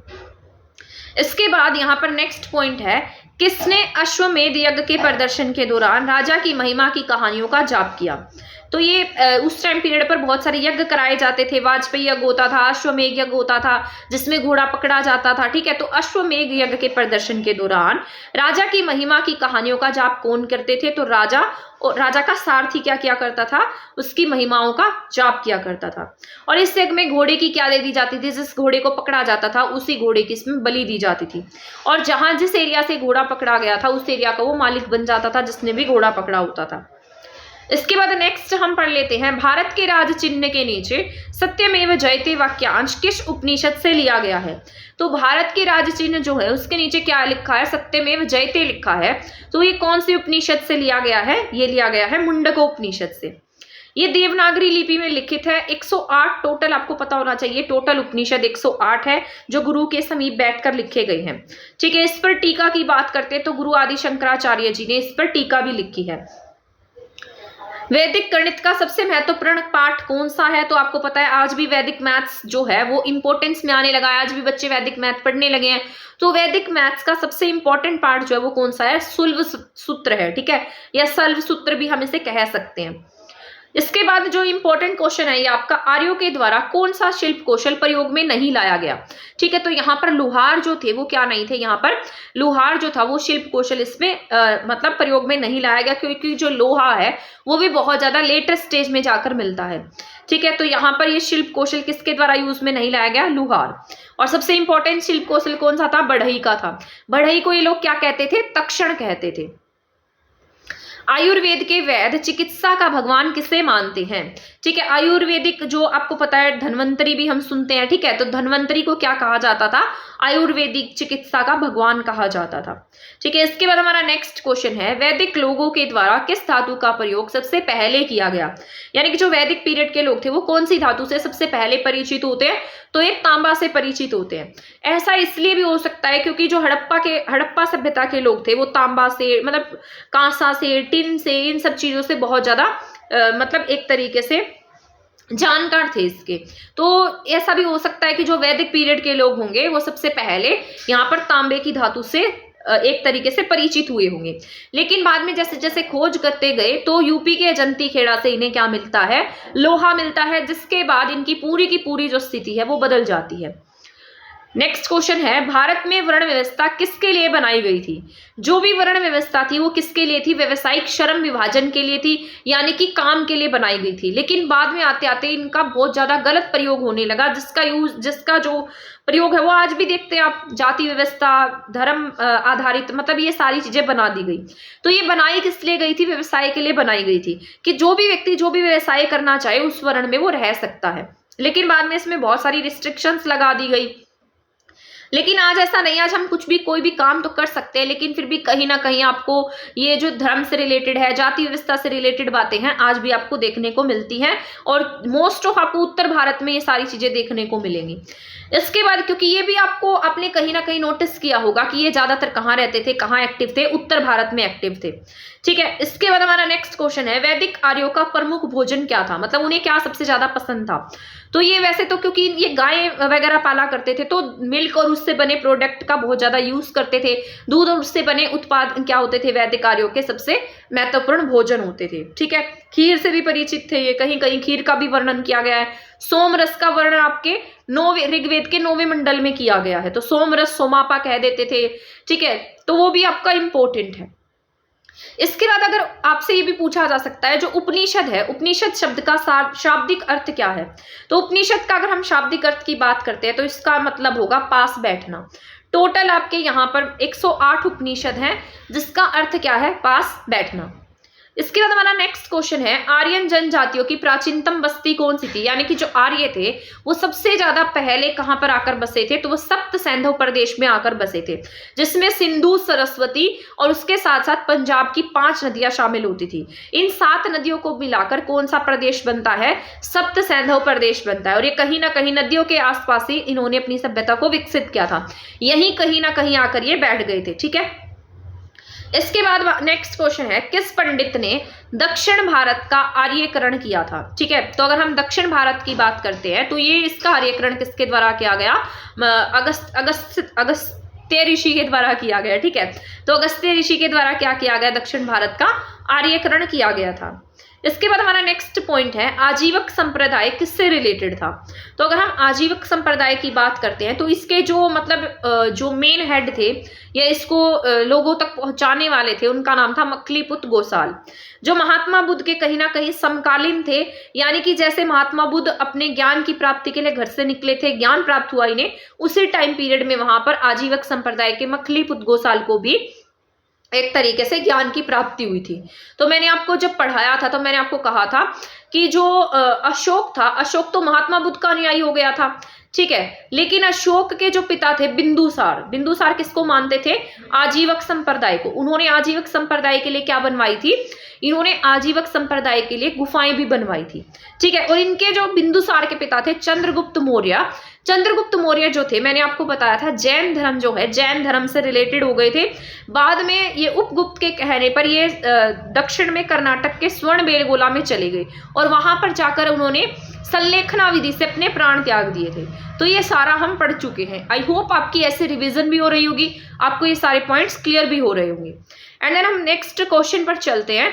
इसके बाद यहाँ पर नेक्स्ट पॉइंट है, किसने अश्वमेध यज्ञ के प्रदर्शन के दौरान राजा की महिमा की कहानियों का जाप किया? तो ये उस टाइम पीरियड पर बहुत सारे यज्ञ कराए जाते थे। वाजपेयी यज्ञ होता था, अश्वमेध यज्ञ होता था जिसमें घोड़ा पकड़ा जाता था। ठीक है, तो अश्वमेध यज्ञ के प्रदर्शन के दौरान राजा की महिमा की कहानियों का जाप कौन करते थे? तो राजा का सारथी क्या किया करता था? उसकी महिमाओं का जाप किया करता था। और इस यज्ञ में घोड़े की क्या दे दी जाती थी? जिस घोड़े को पकड़ा जाता था उसी घोड़े की इसमें बलि दी जाती थी। और जहां जिस एरिया से घोड़ा पकड़ा गया था उस एरिया का वो मालिक बन जाता था जिसने भी घोड़ा पकड़ा होता था। इसके बाद नेक्स्ट हम पढ़ लेते हैं, भारत के राज चिन्ह के नीचे सत्यमेव जयते वाक्यांश किस उपनिषद से लिया गया है? तो भारत के राज चिन्ह जो है उसके नीचे क्या लिखा है? सत्यमेव जयते लिखा है। तो ये कौन सी उपनिषद से लिया गया है? ये लिया गया है मुंडको उपनिषद से। ये देवनागरी लिपि में लिखित है। 108 टोटल, आपको पता होना चाहिए, टोटल उपनिषद 108 है जो गुरु के समीप बैठकर लिखे गए हैं। ठीक है, इस पर टीका की बात करते हैं तो गुरु आदि शंकराचार्य जी ने इस पर टीका भी लिखी है। वैदिक गणित का सबसे महत्वपूर्ण पाठ कौन सा है? तो आपको पता है आज भी वैदिक मैथ्स जो है वो इंपॉर्टेंस में आने लगा है, आज भी बच्चे वैदिक मैथ पढ़ने लगे हैं। तो वैदिक मैथ्स का सबसे इंपॉर्टेंट पार्ट जो है वो कौन सा है? सुल्व सूत्र है। ठीक है, या सल्व सूत्र भी हम इसे कह सकते हैं। इसके बाद जो इंपॉर्टेंट क्वेश्चन है ये आपका, आर्यों के द्वारा कौन सा शिल्प कौशल प्रयोग में नहीं लाया गया? ठीक है, तो यहाँ पर लुहार जो थे वो क्या नहीं थे? यहाँ पर लुहार जो था वो शिल्प कौशल इसमें मतलब प्रयोग में नहीं लाया गया, क्योंकि जो लोहा है वो भी बहुत ज्यादा लेटर स्टेज में जाकर मिलता है। ठीक है, तो यहाँ पर ये शिल्प कौशल किसके द्वारा यूज में नहीं लाया गया? लुहार। और सबसे इंपॉर्टेंट शिल्प कौशल कौन सा था? बढ़ई का था। बढ़ई को ये लोग क्या कहते थे? तक्षण कहते थे। आयुर्वेद के वैद्य चिकित्सा का भगवान किसे मानते हैं? ठीक है, आयुर्वेदिक जो आपको पता है धन्वंतरी भी हम सुनते हैं। ठीक है, तो धन्वंतरी को क्या कहा जाता था? आयुर्वेदिक चिकित्सा का भगवान कहा जाता था। ठीक है, इसके बाद हमारा नेक्स्ट क्वेश्चन है, वैदिक लोगों के द्वारा किस धातु का प्रयोग सबसे पहले किया गया? यानी कि जो वैदिक पीरियड के लोग थे वो कौन सी धातु से सबसे पहले परिचित होते हैं? तो ये तांबा से परिचित होते हैं। ऐसा इसलिए भी हो सकता है क्योंकि जो हड़प्पा सभ्यता के लोग थे वो तांबा से, मतलब कांसा से, टिन से, इन सब चीजों से बहुत ज्यादा मतलब एक तरीके से जानकार थे इसके। तो ऐसा भी हो सकता है कि जो वैदिक पीरियड के लोग होंगे वो सबसे पहले यहाँ पर तांबे की धातु से एक तरीके से परिचित हुए होंगे। लेकिन बाद में जैसे जैसे खोज करते गए तो यूपी के अजंती खेड़ा से इन्हें क्या मिलता है, लोहा मिलता है, जिसके बाद इनकी पूरी की पूरी जो स्थिति है वो बदल जाती है। नेक्स्ट क्वेश्चन है, भारत में वर्ण व्यवस्था किसके लिए बनाई गई थी? जो भी वर्ण व्यवस्था थी वो किसके लिए थी? व्यवसायिक श्रम विभाजन के लिए थी, यानी कि काम के लिए बनाई गई थी। लेकिन बाद में आते आते इनका बहुत ज्यादा गलत प्रयोग होने लगा, जिसका जो प्रयोग है वो आज भी देखते हैं आप, जाति व्यवस्था, धर्म आधारित, मतलब ये सारी चीजें बना दी गई। तो ये बनाई किस लिए गई थी? व्यवसाय के लिए बनाई गई थी, कि जो भी व्यक्ति जो भी व्यवसाय करना चाहे उस वर्ण में वो रह सकता है। लेकिन बाद में इसमें बहुत सारी रिस्ट्रिक्शंस लगा दी गई। लेकिन आज ऐसा नहीं, आज हम कुछ भी कोई भी काम तो कर सकते हैं, लेकिन फिर भी कहीं ना कहीं आपको ये जो धर्म से रिलेटेड है, जाति व्यवस्था से रिलेटेड बातें हैं, आज भी आपको देखने को मिलती हैं। और मोस्ट ऑफ आपको उत्तर भारत में ये सारी चीजें देखने को मिलेंगी। इसके बाद क्योंकि ये भी आपको आपने कहीं ना कहीं नोटिस किया होगा कि ये ज्यादातर कहाँ रहते थे, कहाँ एक्टिव थे? उत्तर भारत में एक्टिव थे। ठीक है, इसके बाद हमारा नेक्स्ट क्वेश्चन है, वैदिक आर्यों का प्रमुख भोजन क्या था? मतलब उन्हें क्या सबसे ज्यादा पसंद था? तो ये वैसे तो क्योंकि ये गाय वगैरह पाला करते थे तो मिल्क और उससे बने प्रोडक्ट का बहुत ज्यादा यूज करते थे। दूध और उससे बने उत्पाद क्या होते थे? वैदिक आर्यों के सबसे महत्वपूर्ण भोजन होते थे। ठीक है, खीर से भी परिचित थे ये, कहीं कहीं खीर का भी वर्णन किया गया है। सोम रस का वर्णन आपके ऋग्वेद के 9वें मंडल में किया गया है, तो सोम रस सोमापा कह देते थे। ठीक है, तो वो भी आपका इंपॉर्टेंट है। इसके बाद अगर आपसे ये भी पूछा जा सकता है, जो उपनिषद है, उपनिषद शब्द का शाब्दिक अर्थ क्या है? तो उपनिषद का अगर हम शाब्दिक अर्थ की बात करते हैं तो इसका मतलब होगा पास बैठना। टोटल आपके यहाँ पर 108 उपनिषद हैं, जिसका अर्थ क्या है? पास बैठना। इसके बाद हमारा नेक्स्ट क्वेश्चन है, आर्यन जनजातियों की प्राचीनतम बस्ती कौन सी थी? यानी कि जो आर्य थे वो सबसे ज्यादा पहले कहां पर आकर बसे थे? तो वो सप्त सैंधव प्रदेश में आकर बसे थे, जिसमें सिंधु, सरस्वती और उसके साथ साथ पंजाब की 5 नदियां शामिल होती थी। इन 7 नदियों को मिलाकर कौन सा प्रदेश बनता है? सप्त सैंधव प्रदेश बनता है। और ये कहीं ना कहीं नदियों के आसपास ही इन्होंने अपनी सभ्यता को विकसित किया था, यही कहीं ना कहीं आकर ये बैठ गए थे। ठीक है, इसके बाद नेक्स्ट क्वेश्चन है, किस पंडित ने दक्षिण भारत का आर्यकरण किया था? ठीक है, तो अगर हम दक्षिण भारत की बात करते हैं तो ये इसका आर्यकरण किसके द्वारा किया गया? अगस्त्य ऋषि के द्वारा किया गया। ठीक है, तो अगस्त्य ऋषि के द्वारा क्या किया गया? दक्षिण भारत का आर्यकरण किया गया था। इसके बाद हमारा नेक्स्ट पॉइंट है, आजीवक संप्रदाय किससे रिलेटेड था? तो अगर हम आजीवक संप्रदाय की बात करते हैं तो इसके जो मतलब जो मेन हेड थे या इसको लोगों तक पहुंचाने वाले थे, उनका नाम था मखलीपुत गोसाल, जो महात्मा बुद्ध के कहीं ना कहीं समकालीन थे। यानी कि जैसे महात्मा बुद्ध अपने ज्ञान की प्राप्ति के लिए घर से निकले थे, ज्ञान प्राप्त हुआ इन्हें, उसी टाइम पीरियड में वहां पर आजीवक संप्रदाय के मखलीपुत गोसाल को भी एक तरीके से ज्ञान की प्राप्ति हुई थी। तो मैंने आपको जब पढ़ाया था तो मैंने आपको कहा था कि जो अशोक था, अशोक तो महात्मा बुद्ध का अनुयायी हो गया था। ठीक है, लेकिन अशोक के जो पिता थे बिंदुसार, बिंदुसार किसको मानते थे? आजीवक संप्रदाय को। उन्होंने आजीवक संप्रदाय के लिए क्या बनवाई थी? इन्होंने आजीवक संप्रदाय के लिए गुफाएं भी बनवाई थी। ठीक है, और इनके जो बिंदुसार के पिता थे चंद्रगुप्त मौर्य, चंद्रगुप्त मौर्य जो थे, मैंने आपको बताया था जैन धर्म जो है, जैन धर्म से रिलेटेड हो गए थे। बाद में ये उपगुप्त के कहने पर ये दक्षिण में कर्नाटक के स्वर्णबेलगोला में चले गए और वहां पर जाकर उन्होंने संलेखना विधि से अपने प्राण त्याग दिए थे। तो ये सारा हम पढ़ चुके हैं। आई होप आपकी ऐसे रिवीजन भी हो रही होगी, आपको ये सारे पॉइंट्स क्लियर भी हो रहे होंगे। एंड देन हम नेक्स्ट क्वेश्चन पर चलते हैं।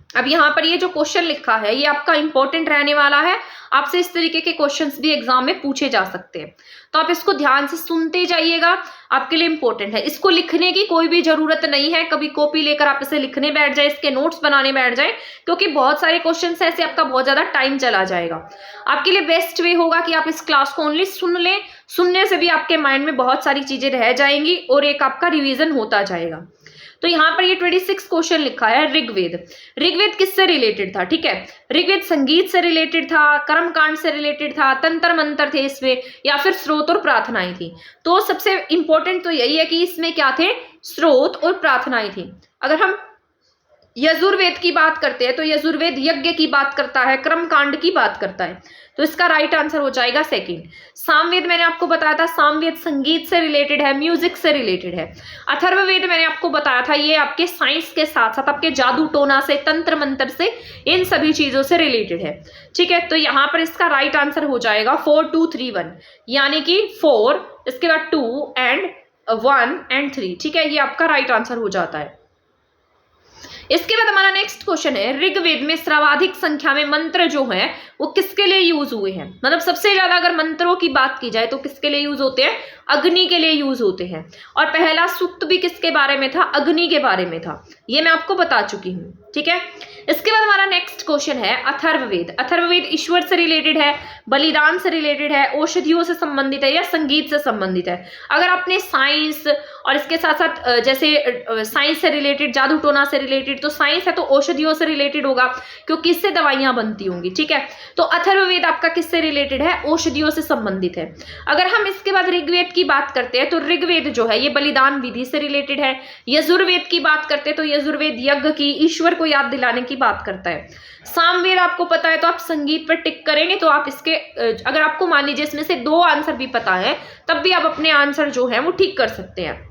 अब यहाँ पर ये जो क्वेश्चन लिखा है ये आपका इंपॉर्टेंट रहने वाला है, आपसे इस तरीके के क्वेश्चंस भी एग्जाम में पूछे जा सकते हैं, तो आप इसको ध्यान से सुनते जाइएगा, आपके लिए इंपॉर्टेंट है। इसको लिखने की कोई भी जरूरत नहीं है, कभी कॉपी लेकर आप इसे लिखने बैठ जाए, इसके नोट्स बनाने बैठ जाए, क्योंकि बहुत सारे क्वेश्चंस ऐसे आपका बहुत ज्यादा टाइम चला जाएगा। आपके लिए बेस्ट वे होगा कि आप इस क्लास को ओनली सुन लें, सुनने से भी आपके माइंड में बहुत सारी चीजें रह जाएंगी और एक आपका रिविजन होता जाएगा। तो यहाँ पर ये 26 क्वेश्चन लिखा है, ऋग्वेद, ऋग्वेद किससे रिलेटेड था? ठीक है, ऋग्वेद संगीत से रिलेटेड था, कर्मकांड से रिलेटेड था, तंत्र मंत्र थे इसमें, या फिर स्रोत और प्रार्थनाएं थी। तो सबसे इंपॉर्टेंट तो यही है कि इसमें क्या थे? स्रोत और प्रार्थनाएं थी। अगर हम यजुर्वेद की बात करते हैं तो यजुर्वेद यज्ञ की बात करता है, कर्मकांड की बात करता है, तो इसका राइट आंसर हो जाएगा सेकंड। सामवेद मैंने आपको बताया था, सामवेद संगीत से रिलेटेड है, म्यूजिक से रिलेटेड है। अथर्ववेद मैंने आपको बताया था ये आपके साइंस के साथ साथ आपके जादू टोना से, तंत्र मंत्र से, इन सभी चीजों से रिलेटेड है। ठीक है, तो यहाँ पर इसका राइट आंसर हो जाएगा 4 2 3 1, यानी कि 4, इसके बाद 2 एंड 1 एंड 3। ठीक है, ये आपका राइट आंसर हो जाता है। इसके बाद हमारा नेक्स्ट क्वेश्चन है, ऋग्वेद में सर्वाधिक संख्या में मंत्र जो हैं वो किसके लिए यूज हुए हैं? मतलब सबसे ज्यादा अगर मंत्रों की बात की जाए तो किसके लिए यूज होते हैं? अग्नि के लिए यूज होते हैं। और पहला सूक्त भी किसके बारे में था? अग्नि के बारे में था, ये मैं आपको बता चुकी हूँ। ठीक है, इसके बाद हमारा नेक्स्ट क्वेश्चन है अथर्ववेद। अथर्ववेद ईश्वर से रिलेटेड है, बलिदान से रिलेटेड है, औषधियों से संबंधित है या संगीत से संबंधित है? अगर आपने साइंस और इसके साथ साथ जैसे साइंस से रिलेटेड, जादू टोना से रिलेटेड, तो साइंस है तो औषधियों से रिलेटेड होगा क्योंकि इससे दवाइयां बनती होंगी। ठीक है, तो अथर्ववेद आपका किससे रिलेटेड है? औषधियों से संबंधित है। अगर हम इसके बाद ऋग्वेद की बात करते हैं तो ऋग्वेद जो है ये बलिदान विधि से रिलेटेड है। यजुर्वेद की बात करते हैं तो यजुर्वेद यज्ञ की, ईश्वर को याद दिलाने की बात करता है। सामवेद आपको पता है तो आप संगीत पर टिक करेंगे, तो आप इसके अगर आपको मान लीजिए इसमें से 2 आंसर भी पता है तब भी आप अपने आंसर जो है वो ठीक कर सकते हैं।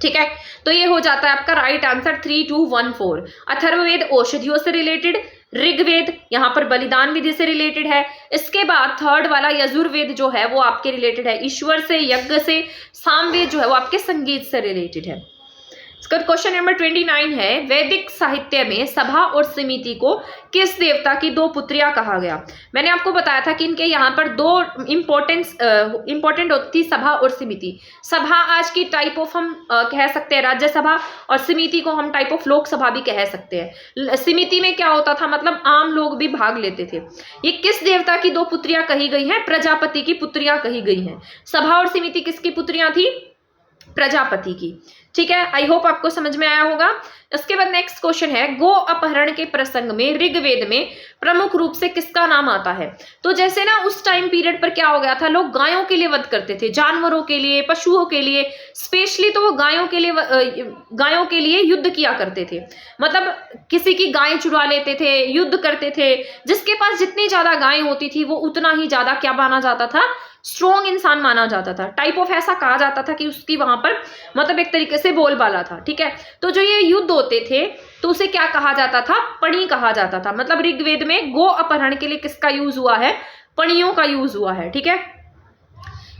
ठीक है, तो ये हो जाता है आपका राइट आंसर 3 2 1 4। अथर्ववेद औषधियों से रिलेटेड, ऋग्वेद यहाँ पर बलिदान विधि से रिलेटेड है। इसके बाद थर्ड वाला यजुर्वेद जो है वो आपके रिलेटेड है ईश्वर से, यज्ञ से। सामवेद जो है वो आपके संगीत से रिलेटेड है। इसका क्वेश्चन नंबर 29 है, वैदिक साहित्य में सभा और समिति को किस देवता की 2 पुत्रियां कहा गया? मैंने आपको बताया था कि इनके यहाँ पर 2 इंपॉर्टेंट होती थी, सभा और समिति। सभा आज की टाइप ऑफ हम कह सकते हैं राज्यसभा, और समिति को हम टाइप ऑफ लोकसभा भी कह सकते हैं। समिति में क्या होता था, मतलब आम लोग भी भाग लेते थे। ये किस देवता की 2 पुत्रियां कही गई हैं? प्रजापति की पुत्रियां कही गई हैं। सभा और समिति किसकी पुत्रियां थी? प्रजापति की। ठीक है, आई होप आपको समझ में आया होगा। इसके बाद नेक्स्ट क्वेश्चन है, गो अपहरण के प्रसंग में ऋग्वेद में प्रमुख रूप से किसका नाम आता है? तो जैसे ना उस टाइम पीरियड पर क्या हो गया था, लोग गायों के लिए वध करते थे, जानवरों के लिए, पशुओं के लिए, स्पेशली तो वो गायों के लिए युद्ध किया करते थे। मतलब किसी की गाय चुरा लेते थे, युद्ध करते थे। जिसके पास जितनी ज्यादा गायें होती थी वो उतना ही ज्यादा क्या माना जाता था? स्ट्रॉन्ग इंसान माना जाता था। टाइप ऑफ ऐसा कहा जाता था कि उसकी वहां पर मतलब एक तरीके से बोलबाला था। ठीक है, तो जो ये युद्ध होते थे तो उसे क्या कहा जाता था? पणी कहा जाता था। मतलब ऋग्वेद में गो अपहरण के लिए किसका यूज हुआ है? पणियों का यूज हुआ है। ठीक है,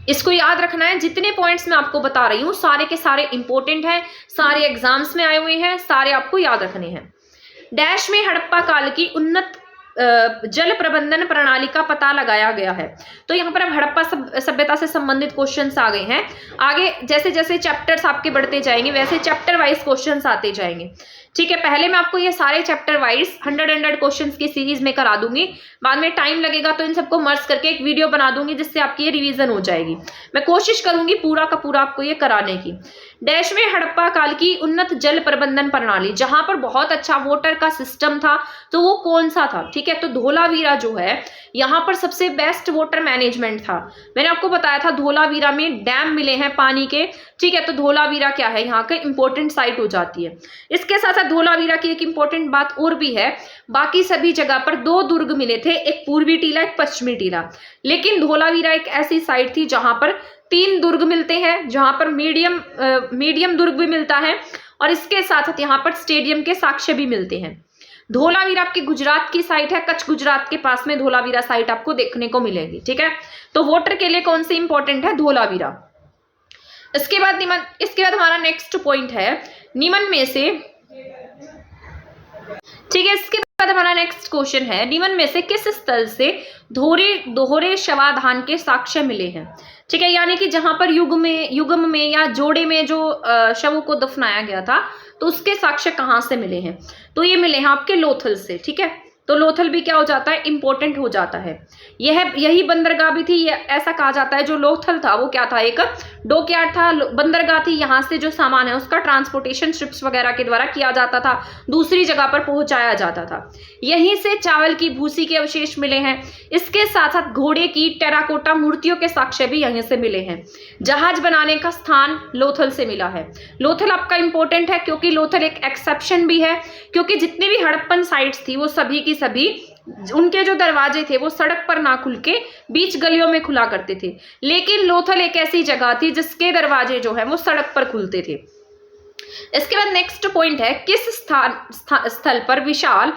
इसको याद रखना है। जितने पॉइंट्स मैं आपको बता रही हूँ सारे के सारे इंपॉर्टेंट हैं, सारे एग्जाम्स में आए हुए हैं, सारे आपको याद रखने हैं। डैश में हड़प्पा काल की उन्नत जल प्रबंधन प्रणाली का पता लगाया गया है। तो यहाँ पर अब हड़प्पा सभ्यता से संबंधित क्वेश्चंस आ गए हैं। आगे जैसे जैसे चैप्टर्स आपके बढ़ते जाएंगे वैसे चैप्टर वाइज क्वेश्चंस आते जाएंगे। ठीक है, पहले मैं आपको ये सारे चैप्टर वाइज 100 क्वेश्चंस की सीरीज में करा दूंगी, बाद में टाइम लगेगा तो इन सबको मर्ज करके एक वीडियो बना दूंगी जिससे आपकी ये रिवीजन हो जाएगी। मैं कोशिश करूंगी पूरा का पूरा आपको ये कराने की। डैश में हड़प्पा काल की उन्नत जल प्रबंधन प्रणाली, जहां पर बहुत अच्छा वाटर का सिस्टम था, तो वो कौन सा था? ठीक है, तो धोलावीरा जो है यहाँ पर सबसे बेस्ट वाटर मैनेजमेंट था। मैंने आपको बताया था धोलावीरा में डैम मिले हैं पानी के। ठीक है, तो धोलावीरा क्या है, यहाँ का इंपॉर्टेंट साइट हो जाती है। इसके साथ साथ धोलावीरा की एक इंपॉर्टेंट बात और भी है, बाकी सभी जगह पर 2 दुर्ग मिले थे, एक पूर्वी टीला एक पश्चिमी टीला, लेकिन धोलावीरा एक ऐसी साइट थी जहां पर 3 दुर्ग मिलते हैं, जहां पर मीडियम दुर्ग भी मिलता है और इसके साथ साथ यहाँ पर स्टेडियम के साक्ष्य भी मिलते हैं। धोलावीरा आपकी गुजरात की साइट है, कच्छ गुजरात के पास में धोलावीरा साइट आपको देखने को मिलेगी। ठीक है, तो वाटर के लिए कौन सी इंपॉर्टेंट है? धोलावीरा। इसके बाद हमारा नेक्स्ट पॉइंट है निम्न में से, ठीक है, इसके बाद हमारा नेक्स्ट क्वेश्चन है, निम्न में से किस स्थल से दोहरे शवाधान के साक्ष्य मिले हैं? ठीक है, यानी कि जहां पर युग्म में या जोड़े में जो शवों को दफनाया गया था तो उसके साक्ष्य कहां से मिले हैं? तो ये मिले हैं आपके लोथल से। ठीक है, तो लोथल भी क्या हो जाता है, इंपॉर्टेंट हो जाता है। यही बंदरगाह भी थी, ऐसा कहा जाता है जो लोथल था वो क्या था, एक डॉकयार्ड था, बंदरगाह थी। यहाँ से जो सामान है उसका ट्रांसपोर्टेशन शिप्स वगैरह के द्वारा किया जाता था, दूसरी जगह पर पहुंचाया जाता था। यहीं से चावल की भूसी के अवशेष मिले हैं। इसके साथ साथ घोड़े की टेराकोटा मूर्तियों के साक्ष्य भी यहीं से मिले हैं। जहाज बनाने का स्थान लोथल से मिला है। लोथल आपका इंपॉर्टेंट है क्योंकि लोथल एक एक्सेप्शन भी है, क्योंकि जितनी भी हड़प्पन साइट्स थी वो सभी की सभी उनके जो दरवाजे थे वो सड़क पर ना खुल के बीच गलियों में खुला करते थे, लेकिन लोथल एक ऐसी जगह थी जिसके दरवाजे जो है वो सड़क पर खुलते थे। इसके बाद नेक्स्ट पॉइंट है, किस स्थल पर विशाल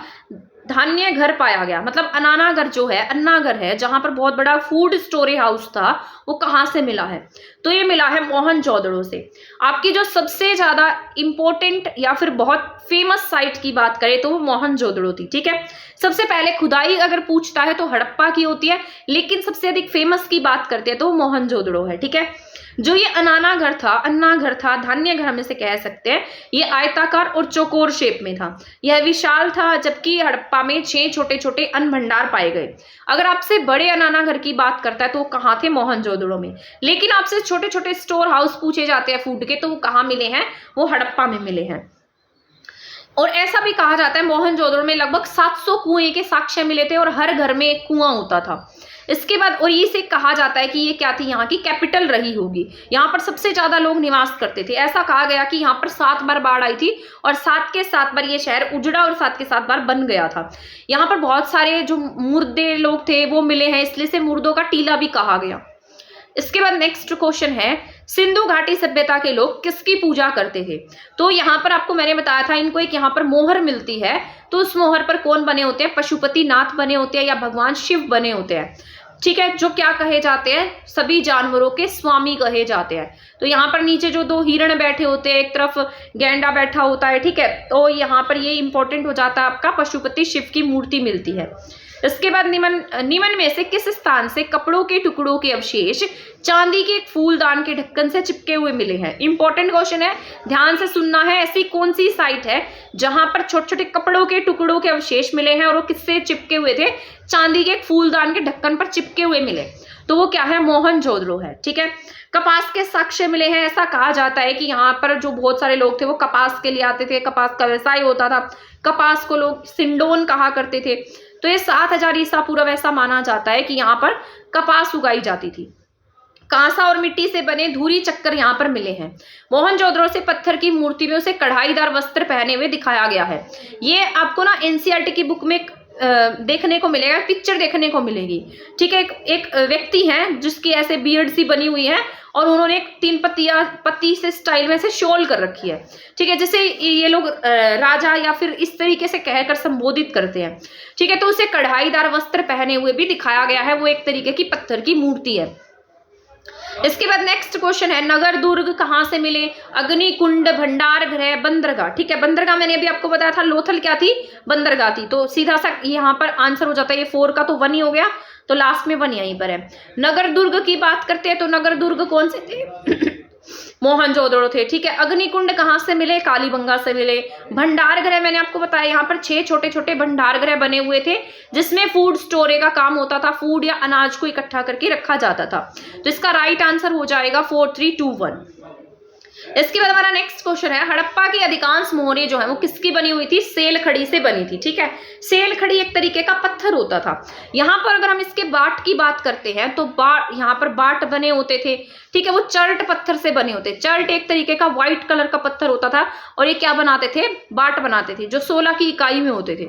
धान्य घर पाया गया। मतलब अन्नाघर जो है, अन्नाघर है जहां पर बहुत बड़ा फूड स्टोरेज हाउस था, वो कहाँ से मिला है, तो ये मिला है मोहनजोदड़ो से। आपकी जो सबसे ज्यादा इंपॉर्टेंट या फिर बहुत फेमस साइट की बात करें तो वो मोहनजोदड़ो थी। ठीक है, सबसे पहले खुदाई अगर पूछता है तो हड़प्पा की होती है, लेकिन सबसे अधिक फेमस की बात करते हैं तो वो मोहनजोदड़ो है। ठीक है, जो ये अन्नाघर था, धान्य घर में से कह सकते हैं, ये आयताकार और चौकोर शेप में था। यह विशाल था, जबकि हड़प्पा में 6 छोटे छोटे अन्न भंडार पाए गए। अगर आपसे बड़े अन्नाघर की बात करता है तो वो कहाँ थे, मोहनजोदड़ो में। लेकिन आपसे छोटे छोटे स्टोर हाउस पूछे जाते हैं फूड के, तो वो कहाँ मिले हैं, वो हड़प्पा में मिले हैं। और ऐसा भी कहा जाता है मोहनजोदड़ो में लगभग 700 कुएं के साक्ष्य मिले थे और हर घर में एक कुआं होता था। इसके बाद और इसे कहा जाता है कि ये क्या थी, यहाँ की कैपिटल रही होगी। यहाँ पर सबसे ज्यादा लोग निवास करते थे। ऐसा कहा गया कि यहाँ पर 7 बार बाढ़ आई थी और 7 के 7 बार ये शहर उजड़ा और 7 के 7 बार बन गया था। यहाँ पर बहुत सारे जो मुर्दे लोग थे वो मिले हैं, इसलिए से मुर्दों का टीला भी कहा गया। इसके बाद नेक्स्ट क्वेश्चन है, सिंधु घाटी सभ्यता के लोग किसकी पूजा करते थे। तो यहाँ पर आपको मैंने बताया था, इनको एक यहाँ पर मोहर मिलती है, तो उस मोहर पर कौन बने होते हैं, पशुपति नाथ बने होते हैं या भगवान शिव बने होते हैं। ठीक है, जो क्या कहे जाते हैं, सभी जानवरों के स्वामी कहे जाते हैं। तो यहाँ पर नीचे जो 2 हिरण बैठे होते हैं, एक तरफ गैंडा बैठा होता है। ठीक है, तो यहाँ पर ये इंपॉर्टेंट हो जाता है, आपका पशुपति शिव की मूर्ति मिलती है। इसके बाद निम्न में से किस स्थान से कपड़ों के टुकड़ों के अवशेष चांदी के एक फूलदान के ढक्कन से चिपके हुए मिले हैं। इंपॉर्टेंट क्वेश्चन है, ध्यान से सुनना है। ऐसी कौन सी साइट है जहां पर छोटे छोटे कपड़ों के टुकड़ों के अवशेष मिले हैं और वो किससे चिपके हुए थे, चांदी के एक फूलदान के ढक्कन पर चिपके हुए मिले, तो वो क्या है, मोहनजोदड़ो है। ठीक है, कपास के साक्ष्य मिले हैं। ऐसा कहा जाता है कि यहाँ पर जो बहुत सारे लोग थे वो कपास के लिए आते थे, कपास का व्यवसाय होता था, कपास को लोग सिंडोन कहा करते थे। तो ये 7000 ईसा पूर्व ऐसा माना जाता है कि यहाँ पर कपास उगाई जाती थी। कांसा और मिट्टी से बने धूरी चक्कर यहाँ पर मिले हैं। मोहनजोदड़ो से पत्थर की मूर्ति में उसे कढ़ाईदार वस्त्र पहने हुए दिखाया गया है। ये आपको ना एनसीईआरटी की बुक में देखने को मिलेगा, पिक्चर देखने को मिलेगी। ठीक है, एक व्यक्ति है जिसकी ऐसे बियर्ड सी बनी हुई है और उन्होंने एक 3 पत्ती से स्टाइल में से शॉल कर रखी है। ठीक है, जैसे ये लोग राजा या फिर इस तरीके से कहकर संबोधित करते हैं। ठीक है, तो उसे कढ़ाईदार वस्त्र पहने हुए भी दिखाया गया है। वो एक तरीके की पत्थर की मूर्ति है। इसके बाद नेक्स्ट क्वेश्चन है, नगर दुर्ग कहाँ से मिले, अग्निकुंड, भंडार गृह, बंदरगाह। ठीक है, बंदरगाह मैंने अभी आपको बताया था, लोथल क्या थी, बंदरगाह थी। तो सीधा सा यहाँ पर आंसर हो जाता है, ये 4 का तो 1 ही हो गया, तो लास्ट में 1 यहीं पर है। नगर दुर्ग की बात करते हैं तो नगर दुर्ग कौन से थे, मोहनजोदड़ो थे। ठीक है, अग्निकुंड कहाँ से मिले, कालीबंगा से मिले। भंडार गृह मैंने आपको बताया, यहाँ पर 6 छोटे छोटे भंडार गृह बने हुए थे जिसमें फूड स्टोरेज का काम होता था, फूड या अनाज को इकट्ठा करके रखा जाता था। तो इसका राइट आंसर हो जाएगा 4, 3, 2, 1। इसके बाद हमारा नेक्स्ट क्वेश्चन है, हड़प्पा की अधिकांश मोहरें जो है वो किसकी बनी हुई थी, सेल खड़ी से बनी थी। ठीक है, सेल खड़ी एक तरीके का पत्थर होता था। यहाँ पर अगर हम इसके बाट की बात करते हैं तो यहाँ पर बाट बने होते थे। ठीक है, वो चर्ट पत्थर से बने होते। चर्ट एक तरीके का व्हाइट कलर का पत्थर होता था और ये क्या बनाते थे, बाट बनाते थे, जो 16 की इकाई में होते थे।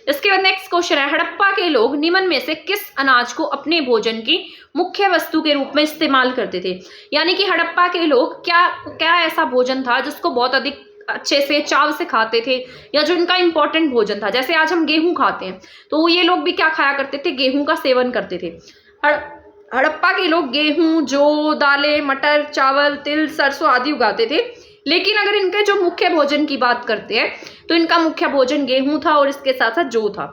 इसके बाद नेक्स्ट क्वेश्चन है, हड़प्पा के लोग निम्न में से किस अनाज को अपने भोजन की मुख्य वस्तु के रूप में इस्तेमाल करते थे। यानी कि हड़प्पा के लोग क्या ऐसा भोजन था जिसको बहुत अधिक अच्छे से चाव से खाते थे, या जो इनका इंपॉर्टेंट भोजन था। जैसे आज हम गेहूं खाते हैं तो ये लोग भी क्या खाया करते थे, गेहूं का सेवन करते थे। हड़प्पा के लोग गेहूं, जौ, दालें, मटर, चावल, तिल, सरसों आदि उगाते थे। लेकिन अगर इनके जो मुख्य भोजन की बात करते हैं तो इनका मुख्य भोजन गेहूं था और इसके साथ साथ जौ था।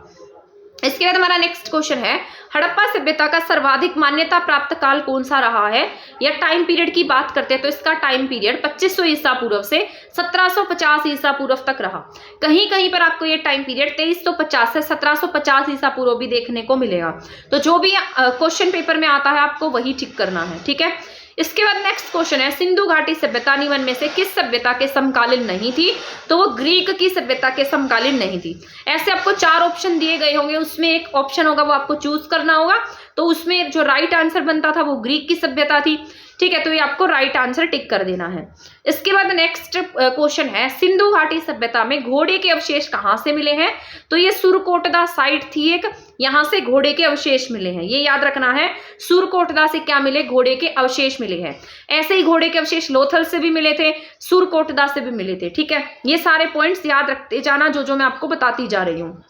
इसके बाद हमारा नेक्स्ट क्वेश्चन है, हड़प्पा सभ्यता का सर्वाधिक मान्यता प्राप्त काल कौन सा रहा है? या टाइम पीरियड की बात करते हैं तो इसका टाइम पीरियड 2500 ईसा पूर्व से 1750 ईसा पूर्व तक रहा। कहीं कहीं पर आपको ये टाइम पीरियड 2350 से 1750 ईसा पूर्व भी देखने को मिलेगा। तो जो भी क्वेश्चन पेपर में आता है आपको वही टिक करना है, ठीक है। इसके बाद नेक्स्ट क्वेश्चन है, सिंधु घाटी सभ्यता निम्न में से किस सभ्यता के समकालीन नहीं थी? तो वो ग्रीक की सभ्यता के समकालीन नहीं थी। ऐसे आपको 4 ऑप्शन दिए गए होंगे, उसमें एक ऑप्शन होगा वो आपको चूज करना होगा। तो उसमें जो राइट आंसर बनता था वो ग्रीक की सभ्यता थी, ठीक है। तो ये आपको राइट आंसर टिक कर देना है। इसके बाद नेक्स्ट क्वेश्चन है, सिंधु घाटी सभ्यता में घोड़े के अवशेष कहाँ से मिले हैं? तो ये सुरकोटदा साइट थी एक, यहाँ से घोड़े के अवशेष मिले हैं, ये याद रखना है। सुरकोटदा से क्या मिले? घोड़े के अवशेष मिले हैं। ऐसे ही घोड़े के अवशेष लोथल से भी मिले थे, सुरकोटदा से भी मिले थे, ठीक है। ये सारे पॉइंट्स याद रखते जाना जो मैं आपको बताती जा रही हूँ।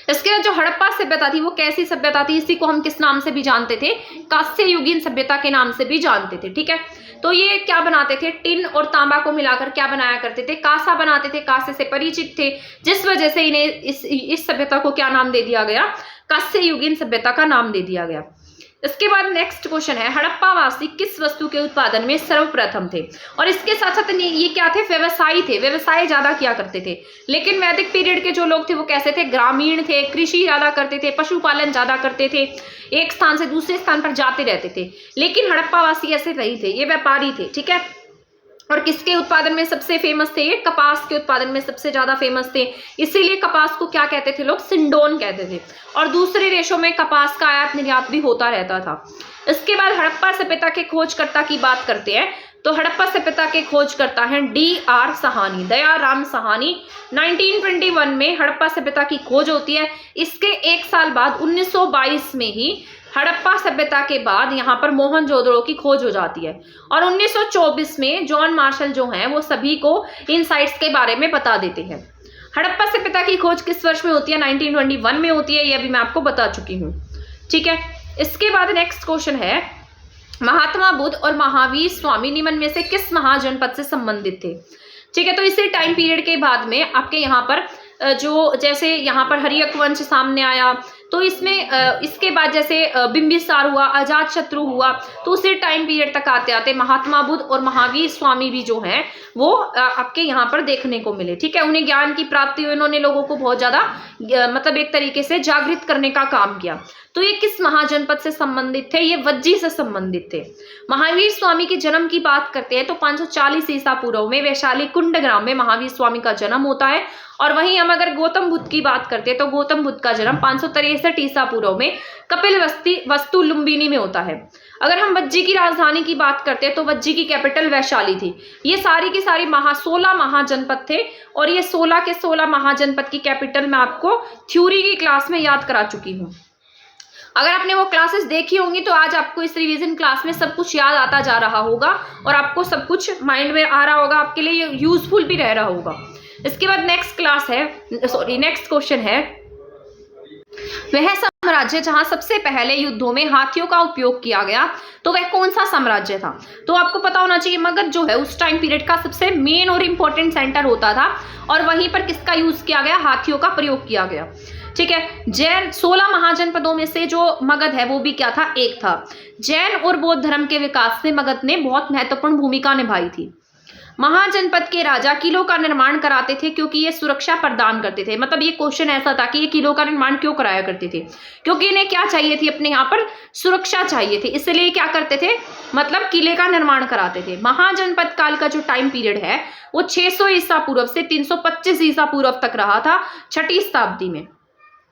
इसके बाद जो हड़प्पा सभ्यता थी वो कैसी सभ्यता थी? इसी को हम किस नाम से भी जानते थे? कांस्य युगीन सभ्यता के नाम से भी जानते थे, ठीक है। तो ये क्या बनाते थे? टिन और तांबा को मिलाकर क्या बनाया करते थे? कांसा बनाते थे, कांसे से परिचित थे, जिस वजह से इन्हें इस सभ्यता को क्या नाम दे दिया गया? कांस्य युगीन सभ्यता का नाम दे दिया गया। इसके बाद नेक्स्ट क्वेश्चन है, हड़प्पावासी किस वस्तु के उत्पादन में सर्वप्रथम थे? और इसके साथ साथ ये क्या थे? व्यवसायी थे, व्यवसाय ज्यादा किया करते थे। लेकिन वैदिक पीरियड के जो लोग थे वो कैसे थे? ग्रामीण थे, कृषि ज्यादा करते थे, पशुपालन ज्यादा करते थे, एक स्थान से दूसरे स्थान पर जाते रहते थे। लेकिन हड़प्पावासी ऐसे नहीं थे, ये व्यापारी थे, ठीक है। और किसके उत्पादन में सबसे फेमस थे? ये कपास के उत्पादन में सबसे ज्यादा फेमस थे। इसीलिए कपास को क्या कहते थे लोग? सिंडोन कहते थे। और दूसरे देशों में कपास का आयात निर्यात भी होता रहता था। इसके बाद हड़प्पा सभ्यता के खोजकर्ता की बात करते हैं तो हड़प्पा सभ्यता के खोजकर्ता हैं D.R. साहानी, दयाराम साहानी। 1921 में हड़प्पा सभ्यता की खोज होती है। इसके एक साल बाद 1922 में ही हड़प्पा सभ्यता के बाद यहाँ पर मोहनजोदड़ो की खोज हो जाती है। और 1924 में जॉन मार्शल जो हैं वो सभी को इन साइट्स के बारे में बता देते हैं। हड़प्पा सभ्यता की खोज किस वर्ष में होती है? 1921 में होती है, ये भी मैं आपको बता चुकी हूँ, ठीक है। इसके बाद नेक्स्ट क्वेश्चन है, महात्मा बुद्ध और महावीर स्वामी निम्न में से किस महाजनपद से संबंधित थे? ठीक है। तो इसी टाइम पीरियड के बाद में आपके यहाँ पर जो जैसे यहाँ पर हर्यक वंश सामने आया, तो इसमें इसके बाद जैसे बिंबिसार हुआ, अजात शत्रु हुआ, तो उसी टाइम पीरियड तक आते आते महात्मा बुद्ध और महावीर स्वामी भी जो हैं वो आपके यहाँ पर देखने को मिले, ठीक है। उन्हें ज्ञान की प्राप्ति हुई, उन्होंने लोगों को बहुत ज्यादा मतलब एक तरीके से जागृत करने का काम किया। तो ये किस महाजनपद से संबंधित थे? ये वज्जी से संबंधित थे। महावीर स्वामी के जन्म की बात करते हैं तो 540 ईसा पूर्व में वैशाली कुंड ग्राम में महावीर स्वामी का जन्म होता है। और वहीं हम अगर गौतम बुद्ध की बात करते हैं तो गौतम बुद्ध का जन्म 563 ईसा पूर्व में कपिल वस्तु लुम्बिनी में होता है। अगर हम वज्जी की राजधानी की बात करते हैं तो वज्जी की कैपिटल वैशाली थी। ये सारी की सारी 16 महाजनपद थे और ये 16 के 16 महाजनपद की कैपिटल मैं आपको थ्योरी की क्लास में याद करा चुकी हूँ। अगर आपने वो क्लासेस देखी होंगी तो आज आपको इस रिवीजन क्लास में सब कुछ याद आता जा रहा होगा और आपको सब कुछ माइंड में आ रहा होगा, आपके लिए यूजफुल भी रह रहा होगा। इसके बाद नेक्स्ट क्वेश्चन है, वह साम्राज्य जहां सबसे पहले युद्धों में हाथियों का उपयोग किया गया तो वह कौन सा साम्राज्य था? तो आपको पता होना चाहिए मगध जो है उस टाइम पीरियड का सबसे मेन और इम्पोर्टेंट सेंटर होता था और वहीं पर किसका यूज किया गया? हाथियों का प्रयोग किया गया, ठीक है। जैन 16 महाजनपदों में से जो मगध है वो भी क्या था? एक था। जैन और बौद्ध धर्म के विकास में मगध ने बहुत महत्वपूर्ण भूमिका निभाई थी। महाजनपद के राजा किलों का निर्माण कराते थे क्योंकि ये सुरक्षा प्रदान करते थे। मतलब ये क्वेश्चन ऐसा था कि ये किलों का निर्माण क्यों कराया करते थे? क्योंकि इन्हें क्या चाहिए थी? अपने यहाँ पर सुरक्षा चाहिए थी, इसलिए क्या करते थे? मतलब किले का निर्माण कराते थे। महाजनपद काल का जो टाइम पीरियड है वो 600 ईसा पूर्व से 325 ईसा पूर्व तक रहा था, 6ठी शताब्दी में।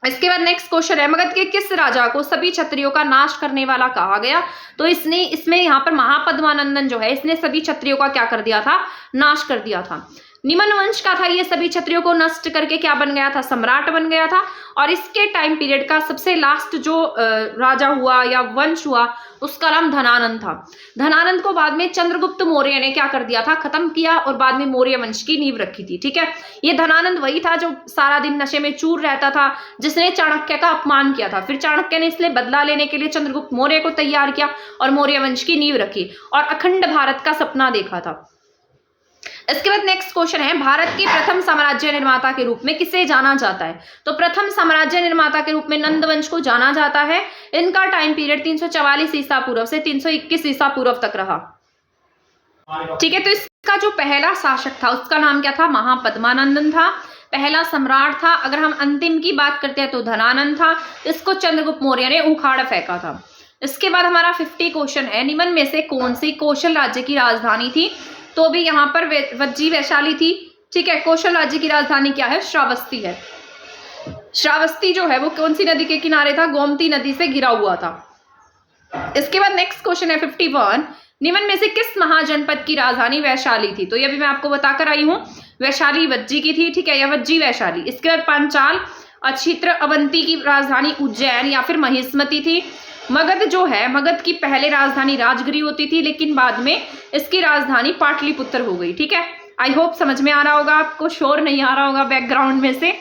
इसके बाद नेक्स्ट क्वेश्चन है, मगध के किस राजा को सभी क्षत्रियों का नाश करने वाला कहा गया? तो इसमें यहाँ पर महापद्मानंदन जो है इसने सभी क्षत्रियों का क्या कर दिया था? नाश कर दिया था। निमन वंश का था, ये सभी क्षत्रियों को नष्ट करके क्या बन गया था? सम्राट बन गया था। और इसके टाइम पीरियड का सबसे लास्ट जो राजा हुआ या वंश हुआ उसका नाम धनानंद था। धनानंद को बाद में चंद्रगुप्त मौर्य ने क्या कर दिया था? खत्म किया और बाद में मौर्य वंश की नींव रखी थी, ठीक है। ये धनानंद वही था जो सारा दिन नशे में चूर रहता था, जिसने चाणक्य का अपमान किया था। फिर चाणक्य ने इसलिए बदला लेने के लिए चंद्रगुप्त मौर्य को तैयार किया और मौर्य वंश की नींव रखी और अखंड भारत का सपना देखा था। इसके बाद नेक्स्ट क्वेश्चन है, भारत के प्रथम साम्राज्य निर्माता के रूप में किसे जाना जाता है? तो प्रथम साम्राज्य निर्माता के रूप में नंद वंश को जाना जाता है। इनका टाइम पीरियड 344 ईसा पूर्व से 321 ईसा पूर्व तक रहा। ठीक है, तो इसका जो पहला शासक था उसका नाम क्या था? महापद्मानंदन था, पहला सम्राट था। अगर हम अंतिम की बात करते हैं तो धनानंद था। इसको चंद्रगुप्त मौर्य ने उखाड़ फेंका था। इसके बाद हमारा 50 क्वेश्चन है, निम्न में से कौन सी कौशल राज्य की राजधानी थी? तो भी यहाँ पर वज्जी वैशाली थी। ठीक है, कौशल राज्य की राजधानी क्या है? श्रावस्ती है। श्रावस्ती जो है वो कौन सी नदी के किनारे था? गोमती नदी से घिरा हुआ था। इसके बाद नेक्स्ट क्वेश्चन है 51, निम्न में से किस महाजनपद की राजधानी वैशाली थी? तो ये भी मैं आपको बताकर आई हूँ, वैशाली वज्जी की थी। ठीक है, या वज्जी वैशाली। इसके बाद पांचाल अक्षित्र अवंती की राजधानी उज्जैन या फिर महिष्मती थी। मगध जो है, मगध की पहले राजधानी राजगिरी होती थी, लेकिन बाद में इसकी राजधानी पाटलिपुत्र हो गई। ठीक है, आई होप समझ में आ रहा होगा आपको, शोर नहीं आ रहा होगा बैकग्राउंड में से।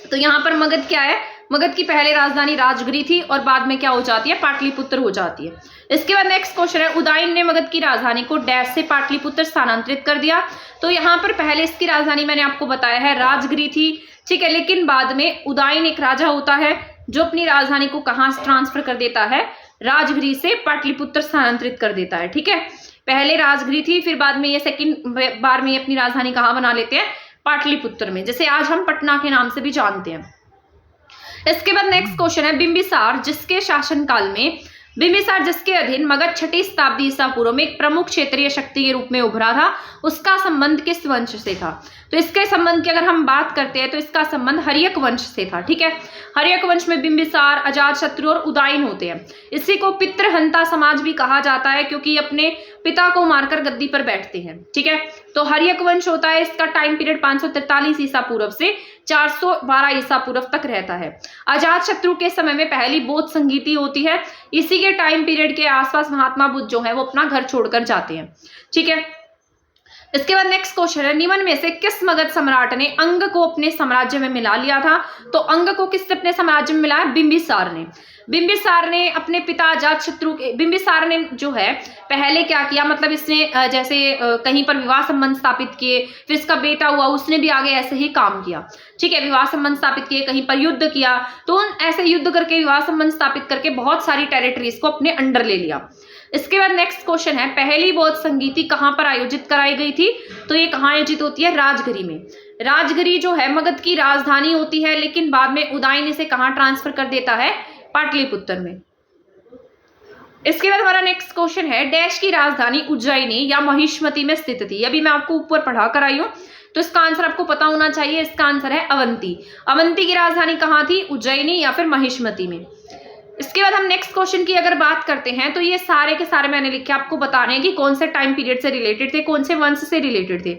तो यहाँ पर मगध क्या है? मगध की पहले राजधानी राजगिरी थी और बाद में क्या हो जाती है? पाटलिपुत्र हो जाती है। इसके बाद नेक्स्ट क्वेश्चन है, उदयन ने मगध की राजधानी को डैश से पाटलिपुत्र स्थानांतरित कर दिया। तो यहाँ पर पहले इसकी राजधानी मैंने आपको बताया है राजगिरी थी। ठीक है, लेकिन बाद में उदयन एक राजा होता है जो अपनी राजधानी को कहाँ ट्रांसफर कर देता है? राजगिरी से पाटलिपुत्र स्थानांतरित कर देता है। ठीक है, पहले राजगिरी थी, फिर बाद में ये सेकंड बार में अपनी राजधानी कहाँ बना लेते हैं? पाटलिपुत्र में, जैसे आज हम पटना के नाम से भी जानते हैं। इसके बाद नेक्स्ट क्वेश्चन है, बिंबिसार जिसके शासनकाल में बिंबिसार जिसके अधीन मगध 6ठी शताब्दी ईसा पूर्व में एक प्रमुख क्षेत्रीय शक्ति के रूप में उभरा था, उसका संबंध किस वंश से था? तो इसके संबंध की अगर हम बात करते हैं तो इसका संबंध हर्यक वंश से था। ठीक है, हर्यक वंश में बिंबिसार, अजातशत्रु और उदयन होते हैं। इसी को पितृहंता समाज भी कहा जाता है क्योंकि अपने पिता को मारकर गद्दी पर बैठते हैं। ठीक है, तो हर्यक वंश होता है, इसका टाइम पीरियड 543 ईसा पूर्व से 412 ईसा पूर्व तक रहता है। अजातशत्रु के समय में पहली बौद्ध संगीति होती है। इसी के टाइम पीरियड के आसपास महात्मा बुद्ध जो है वो अपना घर छोड़कर जाते हैं। ठीक है, इसके बाद नेक्स्ट क्वेश्चन है, निम्न में से किस मगध सम्राट ने अंग को अपने साम्राज्य में मिला लिया था? तो अंग को किसने अपने साम्राज्य में मिलाया? बिंबिसार ने। बिंबिसार ने अपने पिता अजातशत्रु के, बिंबिसार ने जो है पहले क्या किया, मतलब इसने जैसे कहीं पर विवाह संबंध स्थापित किए, फिर इसका बेटा हुआ, उसने भी आगे ऐसे ही काम किया। ठीक है, विवाह संबंध स्थापित किए, कहीं पर युद्ध किया, तो ऐसे युद्ध करके विवाह संबंध स्थापित करके बहुत सारी टेरिटरीज को अपने अंडर ले लिया। इसके बाद नेक्स्ट क्वेश्चन है, पहली बौद्ध संगीति कहाँ पर आयोजित कराई गई थी? तो ये कहाँ आयोजित होती है? राजगिरी में। राजगिरी जो है मगध की राजधानी होती है, लेकिन बाद में उदयन इसे कहाँ ट्रांसफर कर देता है? पाटलिपुत्र में। इसके बाद हमारा नेक्स्ट क्वेश्चन है, डैश की राजधानी उज्जैनी या महिष्मती में स्थित थी? अभी मैं आपको ऊपर पढ़ा कर आई हूँ, तो इसका आंसर आपको पता होना चाहिए। इसका आंसर है अवंती। अवंती की राजधानी कहाँ थी? उज्जैनी या फिर महिष्मती में। इसके बाद हम नेक्स्ट क्वेश्चन की अगर बात करते हैं तो ये सारे के सारे मैंने लिखे आपको बताने हैं कि कौन से टाइम पीरियड से रिलेटेड थे, कौन से वंश से रिलेटेड थे।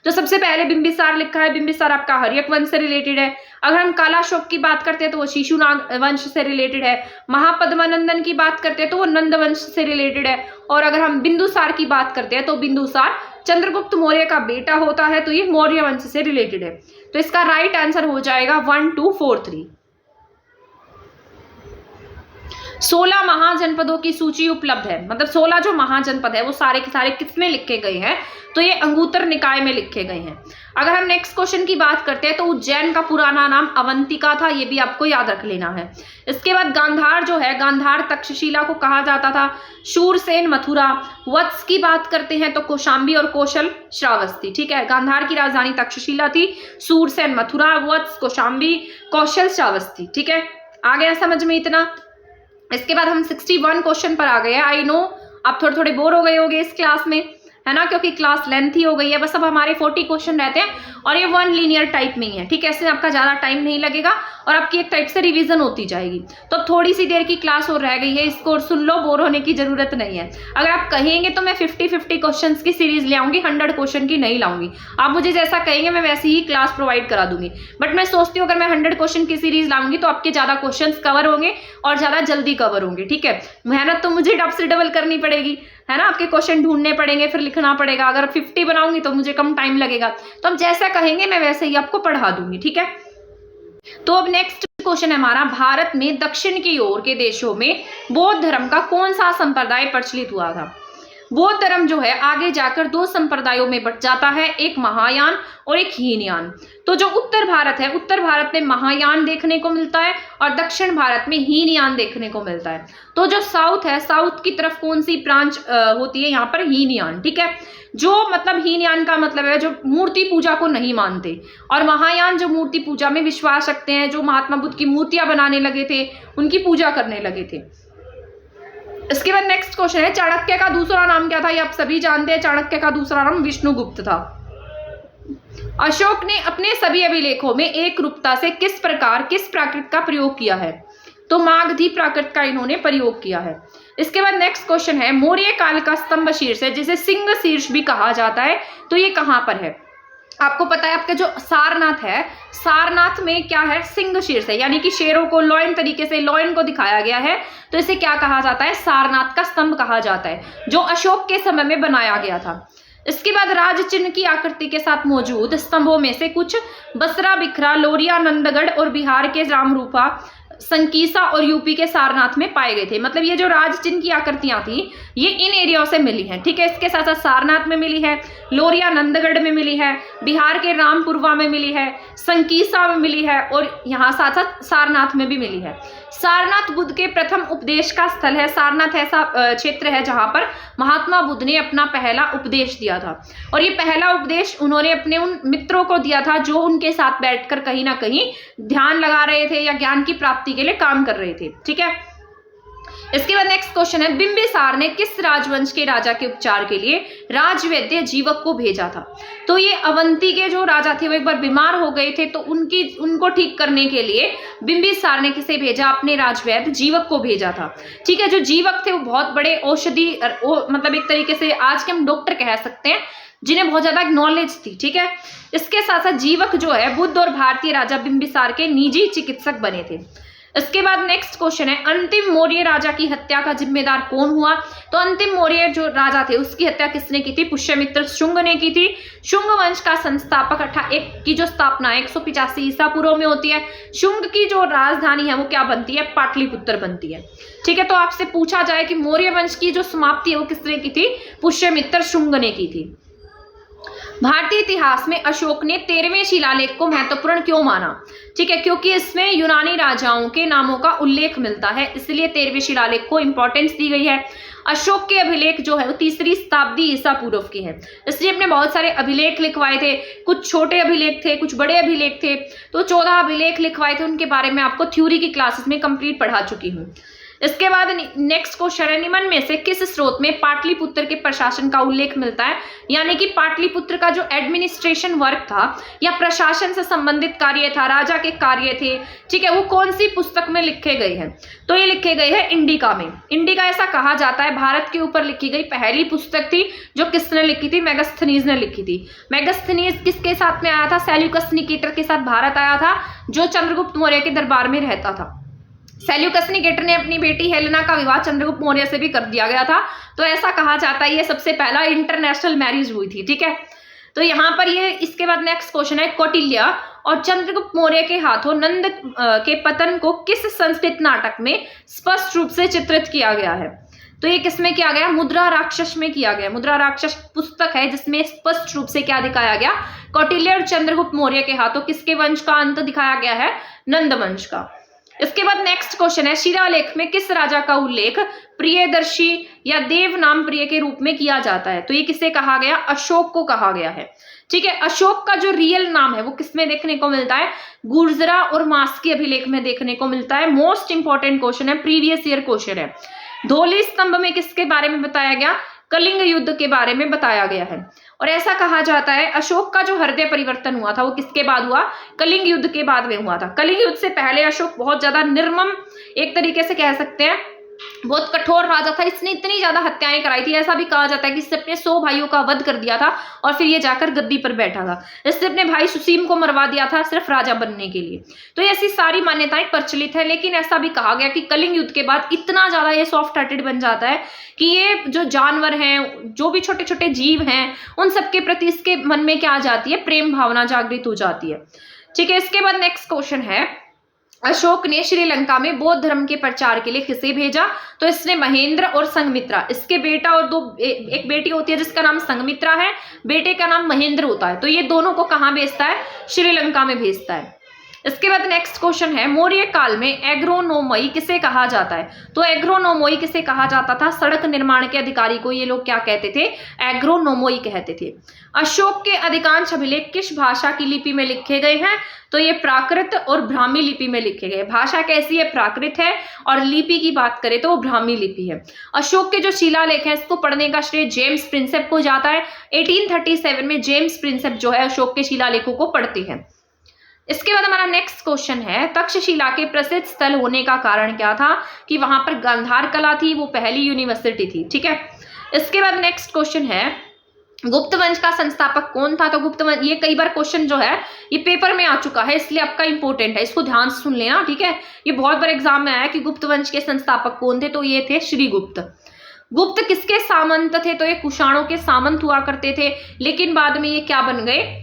तो सबसे पहले बिंबिसार लिखा है, बिंबिसार आपका हर्यक वंश से रिलेटेड है। अगर हम कालाशोक की बात करते हैं तो वो शिशुनाग वंश से रिलेटेड है। महापद्मानंदन की बात करते हैं तो वो नंद वंश से रिलेटेड है। और अगर हम बिंदुसार की बात करते हैं तो बिंदुसार चंद्रगुप्त मौर्य का बेटा होता है, तो ये मौर्य वंश से रिलेटेड है। तो इसका राइट आंसर हो जाएगा 1, 2, 4, 3। 16 महाजनपदों की सूची उपलब्ध है, मतलब 16 जो महाजनपद है वो सारे के सारे किसमें लिखे गए हैं? तो ये अंगुत्तर निकाय में लिखे गए हैं। अगर हम नेक्स्ट क्वेश्चन की बात करते हैं तो उज्जैन का पुराना नाम अवंतिका था, ये भी आपको याद रख लेना है। इसके बाद गांधार जो है, गांधार तक्षशिला को कहा जाता था। शूरसेन मथुरा। वत्स की बात करते हैं तो कौशाम्बी और कौशल श्रावस्ती। ठीक है, गांधार की राजधानी तक्षशिला थी, शूरसेन मथुरा, वत्स कौशाम्बी, कौशल श्रावस्ती। ठीक है, आ गया समझ में इतना? इसके बाद हम 61 क्वेश्चन पर आ गए हैं। आई नो आप थोड़े थोड़े बोर हो गए होंगे इस क्लास में, है ना, क्योंकि क्लास लेंथी हो गई है। बस अब हमारे 40 क्वेश्चन रहते हैं और ये 1 लीनियर टाइप में ही है। ठीक है, ऐसे आपका ज़्यादा टाइम नहीं लगेगा और आपकी एक टाइप से रिवीजन होती जाएगी। तो अब थोड़ी सी देर की क्लास और रह गई है, इसको सुन लो, बोर होने की जरूरत नहीं है। अगर आप कहेंगे तो मैं 50-50 क्वेश्चन की सीरीज ले आऊंगी, 100 क्वेश्चन की नहीं लाऊंगी। आप मुझे जैसा कहेंगे मैं वैसी ही क्लास प्रोवाइड करा दूंगी। बट मैं सोचती हूँ अगर मैं 100 क्वेश्चन की सीरीज लाऊंगी तो आपके ज़्यादा क्वेश्चन कवर होंगे और ज़्यादा जल्दी कवर होंगे। ठीक है, मेहनत तो मुझे डब से डबल करनी पड़ेगी, है ना, आपके क्वेश्चन ढूंढने पड़ेंगे, फिर लिखना पड़ेगा। अगर 50 बनाऊंगी तो मुझे कम टाइम लगेगा। तो आप जैसा कहेंगे मैं वैसे ही आपको पढ़ा दूंगी। ठीक है, तो अब नेक्स्ट क्वेश्चन है हमारा, भारत में दक्षिण की ओर के देशों में बौद्ध धर्म का कौन सा संप्रदाय प्रचलित हुआ था? बौद्ध धर्म जो है आगे जाकर दो संप्रदायों में बंट जाता है, एक महायान और एक हीनयान। तो जो उत्तर भारत है, उत्तर भारत में महायान देखने को मिलता है और दक्षिण भारत में हीनयान देखने को मिलता है। तो जो साउथ है, साउथ की तरफ कौन सी ब्रांच होती है, यहाँ पर हीनयान। ठीक है, जो मतलब हीनयान का मतलब है जो मूर्ति पूजा को नहीं मानते, और महायान जो मूर्ति पूजा में विश्वास रखते हैं, जो महात्मा बुद्ध की मूर्तियां बनाने लगे थे, उनकी पूजा करने लगे थे। इसके बाद नेक्स्ट क्वेश्चन है, चाणक्य का दूसरा नाम क्या था? ये आप सभी जानते हैं, चाणक्य का दूसरा नाम विष्णुगुप्त था। अशोक ने अपने सभी अभिलेखों में एक रूपता से किस प्राकृत का प्रयोग किया है? तो मागधी प्राकृत का इन्होंने प्रयोग किया है। इसके बाद नेक्स्ट क्वेश्चन है, मौर्य काल का स्तंभ शीर्ष है जिसे सिंह शीर्ष भी कहा जाता है, तो ये कहाँ पर है? आपको पता है, आपका जो सारनाथ है, सारनाथ में क्या है? सिंह शीर्ष है, यानी कि शेरों को लॉयन तरीके से लॉयन को दिखाया गया है, तो इसे क्या कहा जाता है? सारनाथ का स्तंभ कहा जाता है, जो अशोक के समय में बनाया गया था। इसके बाद राज चिन्ह की आकृति के साथ मौजूद स्तंभों में से कुछ बसरा, बिखरा, लोरिया, नंदगढ़ और बिहार के रामरूपा, संकीसा और यूपी के सारनाथ में पाए गए थे। मतलब ये जो राज चिन्ह की आकृतियां थी ये इन एरियाओं से मिली हैं। ठीक है, इसके साथ साथ सारनाथ में मिली है, लोरिया नंदगढ़ में मिली है, बिहार के रामपुरवा में मिली है, संकीसा में मिली है और यहाँ साथ साथ सारनाथ में भी मिली है। सारनाथ बुद्ध के प्रथम उपदेश का स्थल है। सारनाथ ऐसा क्षेत्र है जहां पर महात्मा बुद्ध ने अपना पहला उपदेश दिया था, और ये पहला उपदेश उन्होंने अपने उन मित्रों को दिया था जो उनके साथ बैठकर कहीं ना कहीं ध्यान लगा रहे थे या ज्ञान की प्राप्ति के लिए काम कर रहे थे। ठीक है, इसके बाद नेक्स्ट क्वेश्चन है, बिंबिसार ने किस राजवंश के राजा के उपचार के लिए राजवैद्य जीवक को भेजा था? तो ये अवंती के जो राजा थे वो एक बार बीमार हो गए थे, तो उनको ठीक करने के लिए बिंबिसार ने किसे भेजा? अपने राजवैद्य जीवक को भेजा था। ठीक है, जो जीवक थे वो बहुत बड़े औषधि मतलब एक तरीके से आज के हम डॉक्टर कह सकते हैं, जिन्हें बहुत ज्यादा नॉलेज थी। ठीक है, इसके साथ साथ जीवक जो है बुद्ध और भारतीय राजा बिंबिसार के निजी चिकित्सक बने थे। इसके बाद नेक्स्ट क्वेश्चन है, अंतिम मौर्य राजा की हत्या का जिम्मेदार कौन हुआ? तो अंतिम मौर्य जो राजा थे उसकी हत्या किसने की थी? पुष्यमित्र शुंग ने की थी। शुंग वंश का संस्थापक की जो स्थापना 185 ईसा पूर्व में होती है। शुंग की जो राजधानी है वो क्या बनती है? पाटलिपुत्र बनती है। ठीक है, तो आपसे पूछा जाए कि मौर्य वंश की जो समाप्ति है वो किसने की थी? पुष्यमित्र शुंग ने की थी। भारतीय इतिहास में अशोक ने 13वें शिलालेख को महत्वपूर्ण क्यों माना? ठीक है, क्योंकि इसमें यूनानी राजाओं के नामों का उल्लेख मिलता है, इसलिए 13वें शिलालेख को इंपॉर्टेंस दी गई है। अशोक के अभिलेख जो है वो 3री शताब्दी ईसा पूर्व के हैं, इसलिए अपने बहुत सारे अभिलेख लिखवाए थे। कुछ छोटे अभिलेख थे, कुछ बड़े अभिलेख थे, तो 14 अभिलेख लिखवाए थे। उनके बारे में आपको थ्योरी की क्लासेस में कंप्लीट पढ़ा चुकी हूँ। इसके बाद नेक्स्ट क्वेश्चन है, निम्न में से किस स्रोत में पाटलिपुत्र के प्रशासन का उल्लेख मिलता है? यानी कि पाटलिपुत्र का जो एडमिनिस्ट्रेशन वर्क था या प्रशासन से संबंधित कार्य था, राजा के कार्य थे, ठीक है, वो कौन सी पुस्तक में लिखे गए हैं? तो ये लिखे गए हैं इंडिका में। इंडिका ऐसा कहा जाता है भारत के ऊपर लिखी गई पहली पुस्तक थी, जो किसने लिखी थी? मेगास्थनीज ने लिखी थी। मेगास्थनीज किसके साथ में आया था? सेल्यूकस निकेटर के साथ भारत आया था, जो चंद्रगुप्त मौर्य के दरबार में रहता था। सेल्यूकस निकेटर ने अपनी बेटी हेलेना का विवाह चंद्रगुप्त मौर्य से भी कर दिया गया था, तो ऐसा कहा जाता है ये सबसे पहला इंटरनेशनल मैरिज हुई थी। ठीक है, तो यहाँ पर ये इसके बाद नेक्स्ट क्वेश्चन है, कौटिल्य और चंद्रगुप्त मौर्य के हाथों नंद के पतन को किस संस्कृत नाटक में स्पष्ट रूप से चित्रित किया गया है? तो ये किसमें किया गया? मुद्रा राक्षस में किया गया। मुद्रा राक्षस पुस्तक है जिसमें स्पष्ट रूप से क्या दिखाया गया? कौटिल्य और चंद्रगुप्त मौर्य के हाथों किसके वंश का अंत दिखाया गया है? नंद वंश का। इसके बाद नेक्स्ट क्वेश्चन है, शिलालेख में किस राजा का उल्लेख प्रियदर्शी या देव नाम प्रिय के रूप में किया जाता है? तो ये किसे कहा गया? अशोक को कहा गया है। ठीक है, अशोक का जो रियल नाम है वो किसमें देखने को मिलता है? गुर्जरा और मास के अभिलेख में देखने को मिलता है। मोस्ट इंपॉर्टेंट क्वेश्चन है, प्रीवियस ईयर क्वेश्चन है। धौली स्तंभ में किसके बारे में बताया गया? कलिंग युद्ध के बारे में बताया गया है। और ऐसा कहा जाता है अशोक का जो हृदय परिवर्तन हुआ था वो किसके बाद हुआ? कलिंग युद्ध के बाद में हुआ था। कलिंग युद्ध से पहले अशोक बहुत ज्यादा निर्मम, एक तरीके से कह सकते हैं बहुत कठोर राजा था। इसने इतनी ज्यादा हत्याएं कराई थी, ऐसा भी कहा जाता है कि इसने अपने 100 भाइयों का वध कर दिया था और फिर ये जाकर गद्दी पर बैठा था। इसने अपने भाई सुसीम को मरवा दिया था सिर्फ राजा बनने के लिए। तो ऐसी सारी मान्यताएं प्रचलित है, लेकिन ऐसा भी कहा गया कि कलिंग युद्ध के बाद इतना ज्यादा ये सॉफ्ट हार्टेड बन जाता है कि ये जो जानवर हैं, जो भी छोटे छोटे जीव हैं, उन सबके प्रति इसके मन में क्या आ जाती है? प्रेम भावना जागृत हो जाती है। ठीक है, इसके बाद नेक्स्ट क्वेश्चन है, अशोक ने श्रीलंका में बौद्ध धर्म के प्रचार के लिए किसे भेजा? तो इसने महेंद्र और संघमित्रा, इसके बेटा और एक बेटी होती है जिसका नाम संघमित्रा है, बेटे का नाम महेंद्र होता है। तो ये दोनों को कहाँ भेजता है? श्रीलंका में भेजता है। इसके बाद नेक्स्ट क्वेश्चन है, मौर्य काल में एग्रोनोमई किसे कहा जाता है? तो एग्रोनोमई किसे कहा जाता था? सड़क निर्माण के अधिकारी को ये लोग क्या कहते थे? एग्रोनोमई कहते थे। अशोक के अधिकांश अभिलेख किस भाषा की लिपि में लिखे गए हैं? तो ये प्राकृत और ब्राह्मी लिपि में लिखे गए। भाषा कैसी है? प्राकृत है, और लिपि की बात करें तो वो ब्राह्मी लिपि है। अशोक के जो शिलालेख है इसको पढ़ने का श्रेय जेम्स प्रिंसेप को जाता है। 1837 में जेम्स प्रिंसेप जो है अशोक के शिलालेखों को पढ़ते हैं। इसके बाद हमारा नेक्स्ट क्वेश्चन है, तक्षशिला के प्रसिद्ध स्थल होने का कारण क्या था? कि वहां पर गांधार कला थी, वो पहली यूनिवर्सिटी थी। ठीक है, इसके बाद नेक्स्ट क्वेश्चन है, गुप्त वंश का संस्थापक कौन था? तो गुप्त वंश, ये कई बार क्वेश्चन जो है ये पेपर में आ चुका है, इसलिए आपका इंपॉर्टेंट है, इसको ध्यान से सुन लेना। ठीक है, ये बहुत बार एग्जाम में आया कि गुप्त वंश के संस्थापक कौन थे? तो ये थे श्रीगुप्त। गुप्त किसके सामंत थे? तो ये कुषाणों के सामंत हुआ करते थे, लेकिन बाद में ये क्या बन गए?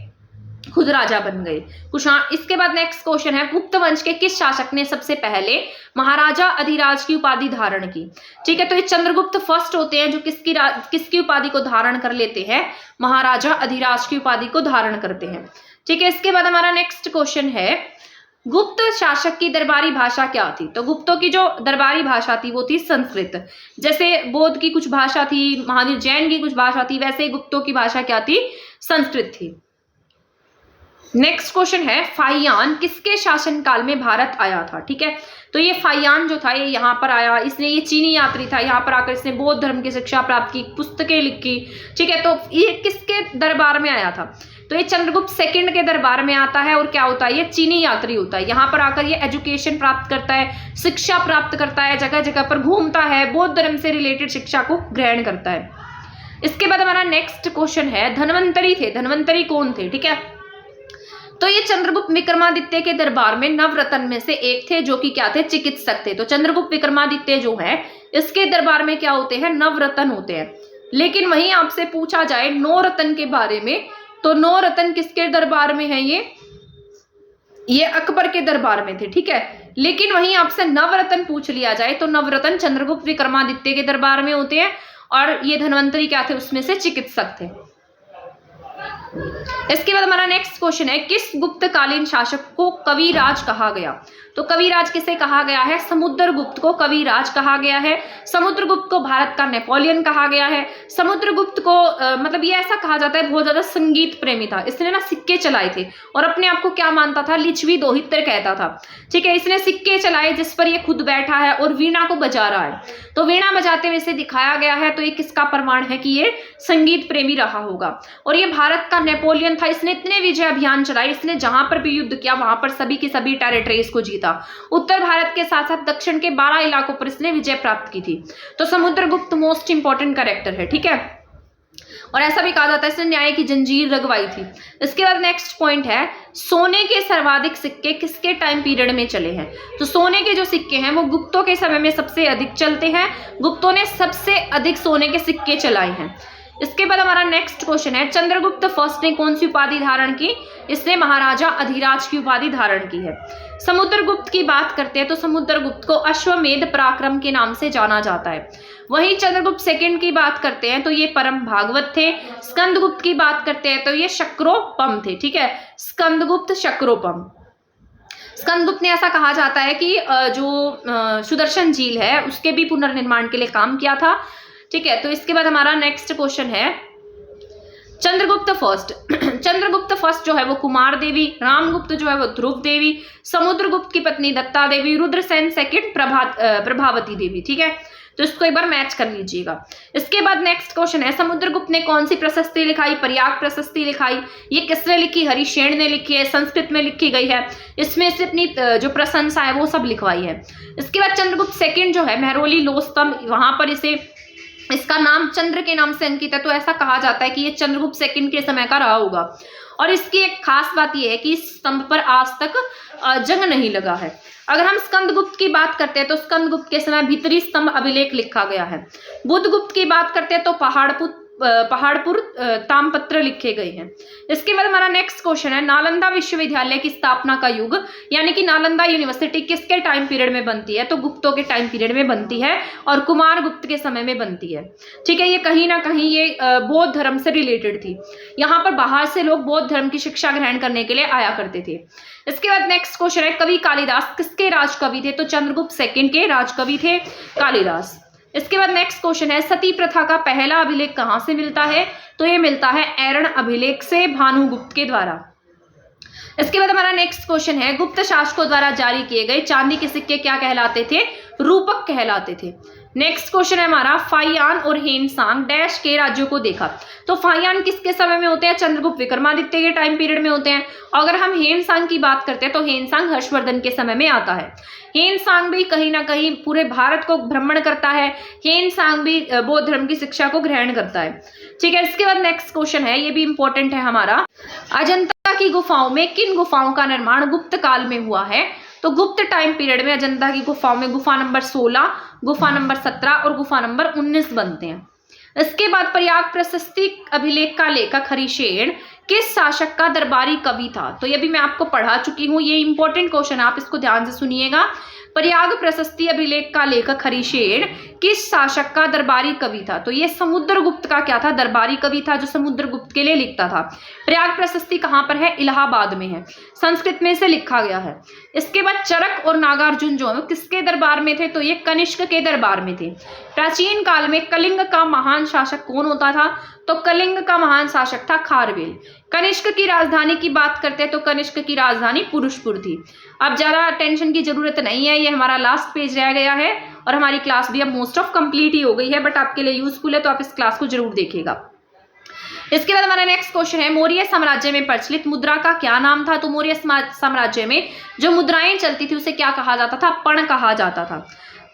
खुद राजा बन गए कुषाण। इसके बाद नेक्स्ट क्वेश्चन है, गुप्त वंश के किस शासक ने सबसे पहले महाराजा अधिराज की उपाधि धारण की? ठीक है, तो ये चंद्रगुप्त फर्स्ट होते हैं जो किसकी उपाधि को धारण कर लेते हैं? महाराजा अधिराज की उपाधि को धारण करते हैं। ठीक है, इसके बाद हमारा नेक्स्ट क्वेश्चन है, गुप्त शासक की दरबारी भाषा क्या थी? तो गुप्तों की जो दरबारी भाषा थी वो थी संस्कृत। जैसे बौद्ध की कुछ भाषा थी, महावीर जैन की कुछ भाषा थी, वैसे गुप्तों की भाषा क्या थी? संस्कृत थी। नेक्स्ट क्वेश्चन है, फाहियान किसके शासनकाल में भारत आया था? ठीक है, तो ये फाहियान जो था ये यहाँ पर आया, इसने, ये चीनी यात्री था, यहाँ पर आकर इसने बौद्ध धर्म की शिक्षा प्राप्त की, पुस्तकें लिखी। ठीक है, तो ये किसके दरबार में आया था? तो ये चंद्रगुप्त सेकंड के दरबार में आता है, और क्या होता है? ये चीनी यात्री होता है। यहाँ पर आकर ये एजुकेशन प्राप्त करता है, शिक्षा प्राप्त करता है, जगह जगह पर घूमता है, बौद्ध धर्म से रिलेटेड शिक्षा को ग्रहण करता है। इसके बाद हमारा नेक्स्ट क्वेश्चन है, धन्वंतरी थे, धन्वंतरी कौन थे? ठीक है, तो ये चंद्रगुप्त विक्रमादित्य के दरबार में नवरत्न में से एक थे, जो कि क्या थे? चिकित्सक थे। तो चंद्रगुप्त विक्रमादित्य जो है इसके दरबार में क्या होते हैं? नवरत्न होते हैं। लेकिन वहीं आपसे पूछा जाए नौ रत्न के बारे में, तो नौ रत्न किसके दरबार में है? ये अकबर के दरबार में थे। ठीक है, लेकिन वहीं आपसे नवरत्न पूछ लिया जाए तो नवरत्न चंद्रगुप्त विक्रमादित्य के दरबार में होते हैं, और ये धन्वंतरी क्या थे? उसमें से चिकित्सक थे। इसके बाद हमारा नेक्स्ट क्वेश्चन है, किस गुप्तकालीन शासक को कविराज कहा गया? तो कविराज किसे कहा गया है? समुद्रगुप्त को कविराज कहा गया है। समुद्रगुप्त को भारत का नेपोलियन कहा गया है। समुद्रगुप्त को मतलब ये ऐसा कहा जाता है बहुत ज्यादा संगीत प्रेमी था, इसने ना सिक्के चलाए थे, और अपने आप को क्या मानता था? लिच्छवी दोहित्र कहता था। ठीक है, इसने सिक्के चलाए जिस पर ये खुद बैठा है और वीणा को बजा रहा है, तो वीणा बजाते हुए इसे दिखाया गया है। तो ये किसका प्रमाण है कि ये संगीत प्रेमी रहा होगा? और ये भारत का नेपोलियन था, इसने इतने विजय अभियान चलाए, इसने जहां पर भी युद्ध किया वहां पर सभी की सभी टेरिटरीज को जीता। उत्तर भारत के साथ साथ दक्षिण के 12 इलाकों पर इसने विजय प्राप्त की थी। तो समुद्रगुप्त मोस्ट इंपॉर्टेंट कैरेक्टर है। ठीक है, और ऐसा भी कहा जाता है इसने न्याय की जंजीर लगवाई थी। इसके बाद नेक्स्ट पॉइंट है, सोने के सर्वाधिक सिक्के किसके टाइम पीरियड में चले हैं? तो सोने के जो सिक्के हैं वो गुप्तों के समय में सबसे अधिक चलते हैं। गुप्तों ने सबसे अधिक सोने के सिक्के चलाए हैं। इसके बाद हमारा नेक्स्ट क्वेश्चन है, चंद्रगुप्त फर्स्ट ने कौन सी उपाधि धारण की? इसने महाराजा अधिराज की उपाधि धारण की है। समुद्रगुप्त की बात करते हैं तो समुद्रगुप्त को अश्वमेध पराक्रम के नाम से जाना जाता है। वहीं चंद्रगुप्त सेकंड की बात करते हैं तो ये परम भागवत थे। स्कंदगुप्त की बात करते हैं तो ये शक्रोपम थे। ठीक है, स्कंदगुप्त शक्रोपम। स्कंदगुप्त ने ऐसा कहा जाता है कि जो सुदर्शन झील है उसके भी पुनर्निर्माण के लिए काम किया था। ठीक है, तो इसके बाद हमारा नेक्स्ट क्वेश्चन है, चंद्रगुप्त फर्स्ट चंद्रगुप्त फर्स्ट जो है वो कुमार देवी, रामगुप्त जो है वो ध्रुव देवी, समुद्रगुप्त की पत्नी दत्ता देवी, रुद्रसेन सेकंड प्रभावती देवी। ठीक है, तो इसको एक बार मैच कर लीजिएगा। इसके बाद नेक्स्ट क्वेश्चन है, समुद्रगुप्त ने कौन सी प्रशस्ति लिखाई? प्रयाग प्रशस्ति लिखाई। ये किसने लिखी? हरिशेन ने लिखी है, संस्कृत में लिखी गई है। इसमें से अपनी जो प्रशंसा है वो सब लिखवाई है। इसके बाद चंद्रगुप्त सेकंड जो है महरौली लोहस्तंभ, वहां पर इसे, इसका नाम चंद्र के नाम से अंकित है, तो ऐसा कहा जाता है कि ये चंद्रगुप्त सेकंड के समय का रहा होगा। और इसकी एक खास बात यह है कि इस स्तंभ पर आज तक जंग नहीं लगा है। अगर हम स्कंदगुप्त की बात करते हैं तो स्कंदगुप्त के समय भीतरी स्तंभ अभिलेख लिखा गया है। बुद्धगुप्त की बात करते हैं तो पहाड़पुर तामपत्र लिखे गए हैं। इसके बाद हमारा नेक्स्ट क्वेश्चन है, नालंदा विश्वविद्यालय की स्थापना का युग, यानी कि नालंदा यूनिवर्सिटी किसके टाइम पीरियड में बनती है? तो गुप्तों के टाइम पीरियड में बनती है और कुमार गुप्त के समय में बनती है। ठीक है, ये कहीं ना कहीं ये बौद्ध धर्म से रिलेटेड थी। यहाँ पर बाहर से लोग बौद्ध धर्म की शिक्षा ग्रहण करने के लिए आया करते थे। इसके बाद नेक्स्ट क्वेश्चन है, कवि कालिदास किसके राजकवि थे? तो चंद्रगुप्त सेकंड के राजकवि थे कालिदास। इसके बाद नेक्स्ट क्वेश्चन है, सती प्रथा का पहला अभिलेख कहाँ से मिलता है? तो ये मिलता है एरण अभिलेख से, भानुगुप्त के द्वारा। इसके बाद हमारा नेक्स्ट क्वेश्चन है, गुप्त शासकों द्वारा जारी किए गए चांदी के सिक्के क्या कहलाते थे? रूपक कहलाते थे। नेक्स्ट क्वेश्चन है हमारा, फाहियान और हेनसांग डैश के राज्यों को देखा। तो फाहियान किसके समय में होते हैं? चंद्रगुप्त विक्रमादित्य के टाइम पीरियड में होते हैं। अगर हम हेनसांग की बात करते हैं तो हेनसांग हर्षवर्धन के समय में आता है। हेनसांग भी कहीं ना कहीं पूरे भारत को भ्रमण करता है। हेनसांग भी बौद्ध धर्म की शिक्षा को ग्रहण करता है। ठीक है, इसके बाद नेक्स्ट क्वेश्चन है, ये भी इंपॉर्टेंट है हमारा, अजंता की गुफाओं में किन गुफाओं का निर्माण गुप्त काल में हुआ है? तो गुप्त टाइम पीरियड में अजंता की गुफाओं में गुफा नंबर 16, गुफा नंबर 17 और गुफा नंबर 19 बनते हैं। इसके बाद प्रयाग प्रशस्ति अभिलेख का लेखक हरिशेन किस शासक का दरबारी कवि था? तो ये भी मैं आपको पढ़ा चुकी हूँ, ये इंपॉर्टेंट क्वेश्चन है, आप इसको ध्यान से सुनिएगा। प्रयाग प्रशस्ति अभिलेख का लेखक हरिशेन किस शासक का दरबारी कवि था? तो ये समुद्रगुप्त का क्या था? दरबारी कवि था, जो समुद्रगुप्त के लिए लिखता था। प्रयाग प्रशस्ति कहाँ पर है? इलाहाबाद में है, संस्कृत में से लिखा गया है। इसके बाद चरक और नागार्जुन जो है किसके दरबार में थे? तो ये कनिष्क के दरबार में थे। प्राचीन काल में कलिंग का महान शासक कौन होता था? तो कलिंग का महान शासक था खारवेल। कनिष्क की राजधानी की बात करते हैं तो कनिष्क की राजधानी पुरुषपुर थी। अब ज्यादा टेंशन की जरूरत नहीं है, ये हमारा लास्ट पेज रह गया है और हमारी क्लास भी अब मोस्ट ऑफ कंप्लीट ही हो गई है, बट आपके लिए यूजफुल है तो आप इस क्लास को जरूर देखिएगा। इसके बाद हमारा नेक्स्ट क्वेश्चन है, मौर्य साम्राज्य में प्रचलित मुद्रा का क्या नाम था? तो मौर्य साम्राज्य में जो मुद्राएं चलती थी उसे क्या कहा जाता था? पण कहा जाता था।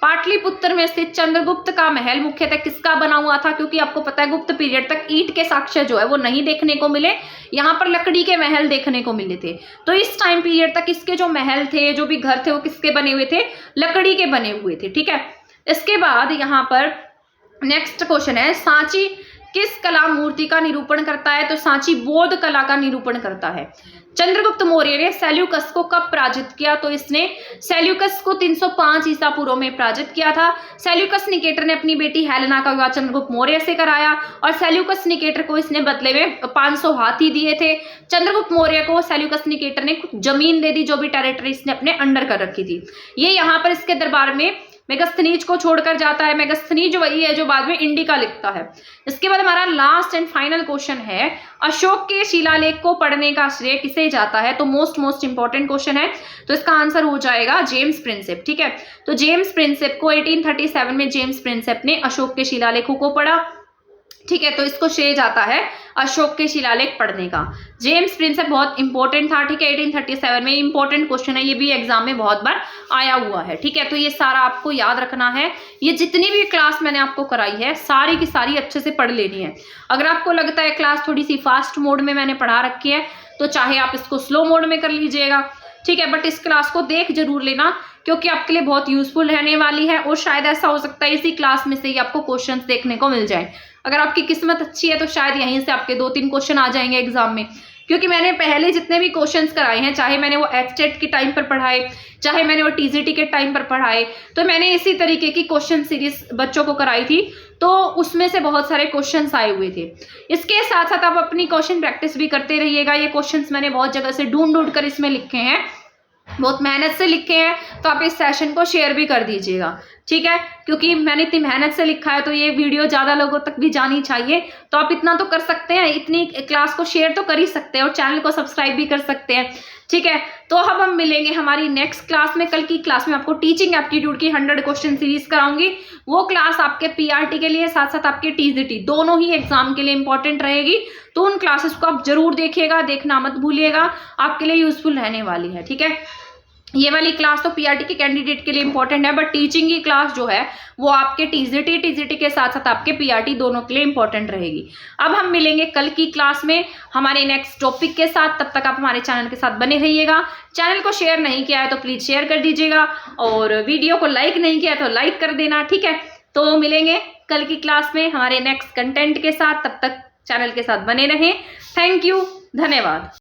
पाटलिपुत्र में स्थित चंद्रगुप्त का महल मुख्यतः किसका बना हुआ था? क्योंकि आपको पता है गुप्त पीरियड तक ईंट के साक्ष्य जो है वो नहीं देखने को मिले, यहाँ पर लकड़ी के महल देखने को मिले थे। तो इस टाइम पीरियड तक इसके जो महल थे, जो भी घर थे, वो किसके बने हुए थे? लकड़ी के बने हुए थे। ठीक है, इसके बाद यहाँ पर नेक्स्ट क्वेश्चन है, सांची किस कला मूर्ति का निरूपण करता है? तो सांची बौद्ध कला का निरूपण करता है। चंद्रगुप्त मौर्य ने सेल्यूकस को कब पराजित किया? तो इसने सेल्यूकस को 305 ईसा पूर्व में पराजित किया था। सेल्यूकस निकेटर ने अपनी बेटी हेलेना का विवाह चंद्रगुप्त मौर्य से कराया और सेल्यूकस निकेटर को इसने बदले में 500 हाथी दिए थे। चंद्रगुप्त मौर्य को सेल्यूकस निकेटर ने कुछ जमीन दे दी, जो भी टेरिटरी इसने अपने अंडर कर रखी थी। ये यहाँ पर इसके दरबार में मेगस्थनीज को छोड़कर जाता है। मेगस्थनीज वही है जो बाद में इंडिका लिखता है। इसके बाद हमारा लास्ट एंड फाइनल क्वेश्चन है, अशोक के शिलालेख को पढ़ने का श्रेय किसे जाता है? तो मोस्ट इंपॉर्टेंट क्वेश्चन है, तो इसका आंसर हो जाएगा जेम्स प्रिंसेप। ठीक है, तो जेम्स प्रिंसेप को 1837 में जेम्स प्रिंसेप ने अशोक के शिलालेखों को पढ़ा। ठीक है, तो इसको श्रेय जाता है अशोक के शिलालेख पढ़ने का। जेम्स प्रिंसेप बहुत इंपॉर्टेंट था। ठीक है, 1837 में इंपॉर्टेंट क्वेश्चन है, ये भी एग्जाम में बहुत बार आया हुआ है। ठीक है, तो ये सारा आपको याद रखना है। ये जितनी भी क्लास मैंने आपको कराई है सारी की सारी अच्छे से पढ़ लेनी है। अगर आपको लगता है क्लास थोड़ी सी फास्ट मोड में मैंने पढ़ा रखी है तो चाहे आप इसको स्लो मोड में कर लीजिएगा। ठीक है, बट इस क्लास को देख जरूर लेना क्योंकि आपके लिए बहुत यूजफुल रहने वाली है और शायद ऐसा हो सकता है इसी क्लास में से ही आपको क्वेश्चंस देखने को मिल जाए। अगर आपकी किस्मत अच्छी है तो शायद यहीं से आपके 2-3 क्वेश्चन आ जाएंगे एग्जाम में, क्योंकि मैंने पहले जितने भी क्वेश्चंस कराए हैं, चाहे मैंने वो एचटेट के टाइम पर पढ़ाए, चाहे मैंने वो टीजीटी के टाइम पर पढ़ाए, तो मैंने इसी तरीके की क्वेश्चन सीरीज बच्चों को कराई थी, तो उसमें से बहुत सारे क्वेश्चंस आए हुए थे। इसके साथ साथ आप अपनी क्वेश्चन प्रैक्टिस भी करते रहिएगा। ये क्वेश्चंस मैंने बहुत जगह से ढूंढ कर इसमें लिखे हैं, बहुत मेहनत से लिखे हैं, तो आप इस सेशन को शेयर भी कर दीजिएगा। ठीक है, क्योंकि मैंने इतनी मेहनत से लिखा है तो ये वीडियो ज़्यादा लोगों तक भी जानी चाहिए। तो आप इतना तो कर सकते हैं, इतनी क्लास को शेयर तो कर ही सकते हैं और चैनल को सब्सक्राइब भी कर सकते हैं। ठीक है, तो अब हम मिलेंगे हमारी नेक्स्ट क्लास में। कल की क्लास में आपको टीचिंग एप्टीट्यूड की 100 क्वेश्चन सीरीज कराऊंगी। वो क्लास आपके पीआरटी के लिए साथ साथ आपके टीजीटी दोनों ही एग्जाम के लिए इंपॉर्टेंट रहेगी, तो उन क्लासेस को आप जरूर देखिएगा, देखना मत भूलिएगा, आपके लिए यूजफुल रहने वाली है। ठीक है, ये वाली क्लास तो पीआरटी के कैंडिडेट के लिए इंपॉर्टेंट है, बट टीचिंग की क्लास जो है वो आपके टीजीटी के साथ साथ आपके पीआरटी दोनों के लिए इंपॉर्टेंट रहेगी। अब हम मिलेंगे कल की क्लास में हमारे नेक्स्ट टॉपिक के साथ। तब तक आप हमारे चैनल के साथ बने रहिएगा। चैनल को शेयर नहीं किया है तो प्लीज शेयर कर दीजिएगा और वीडियो को लाइक नहीं किया है तो लाइक कर देना। ठीक है, तो मिलेंगे कल की क्लास में हमारे नेक्स्ट कंटेंट के साथ, तब तक चैनल के साथ बने रहें। थैंक यू, धन्यवाद।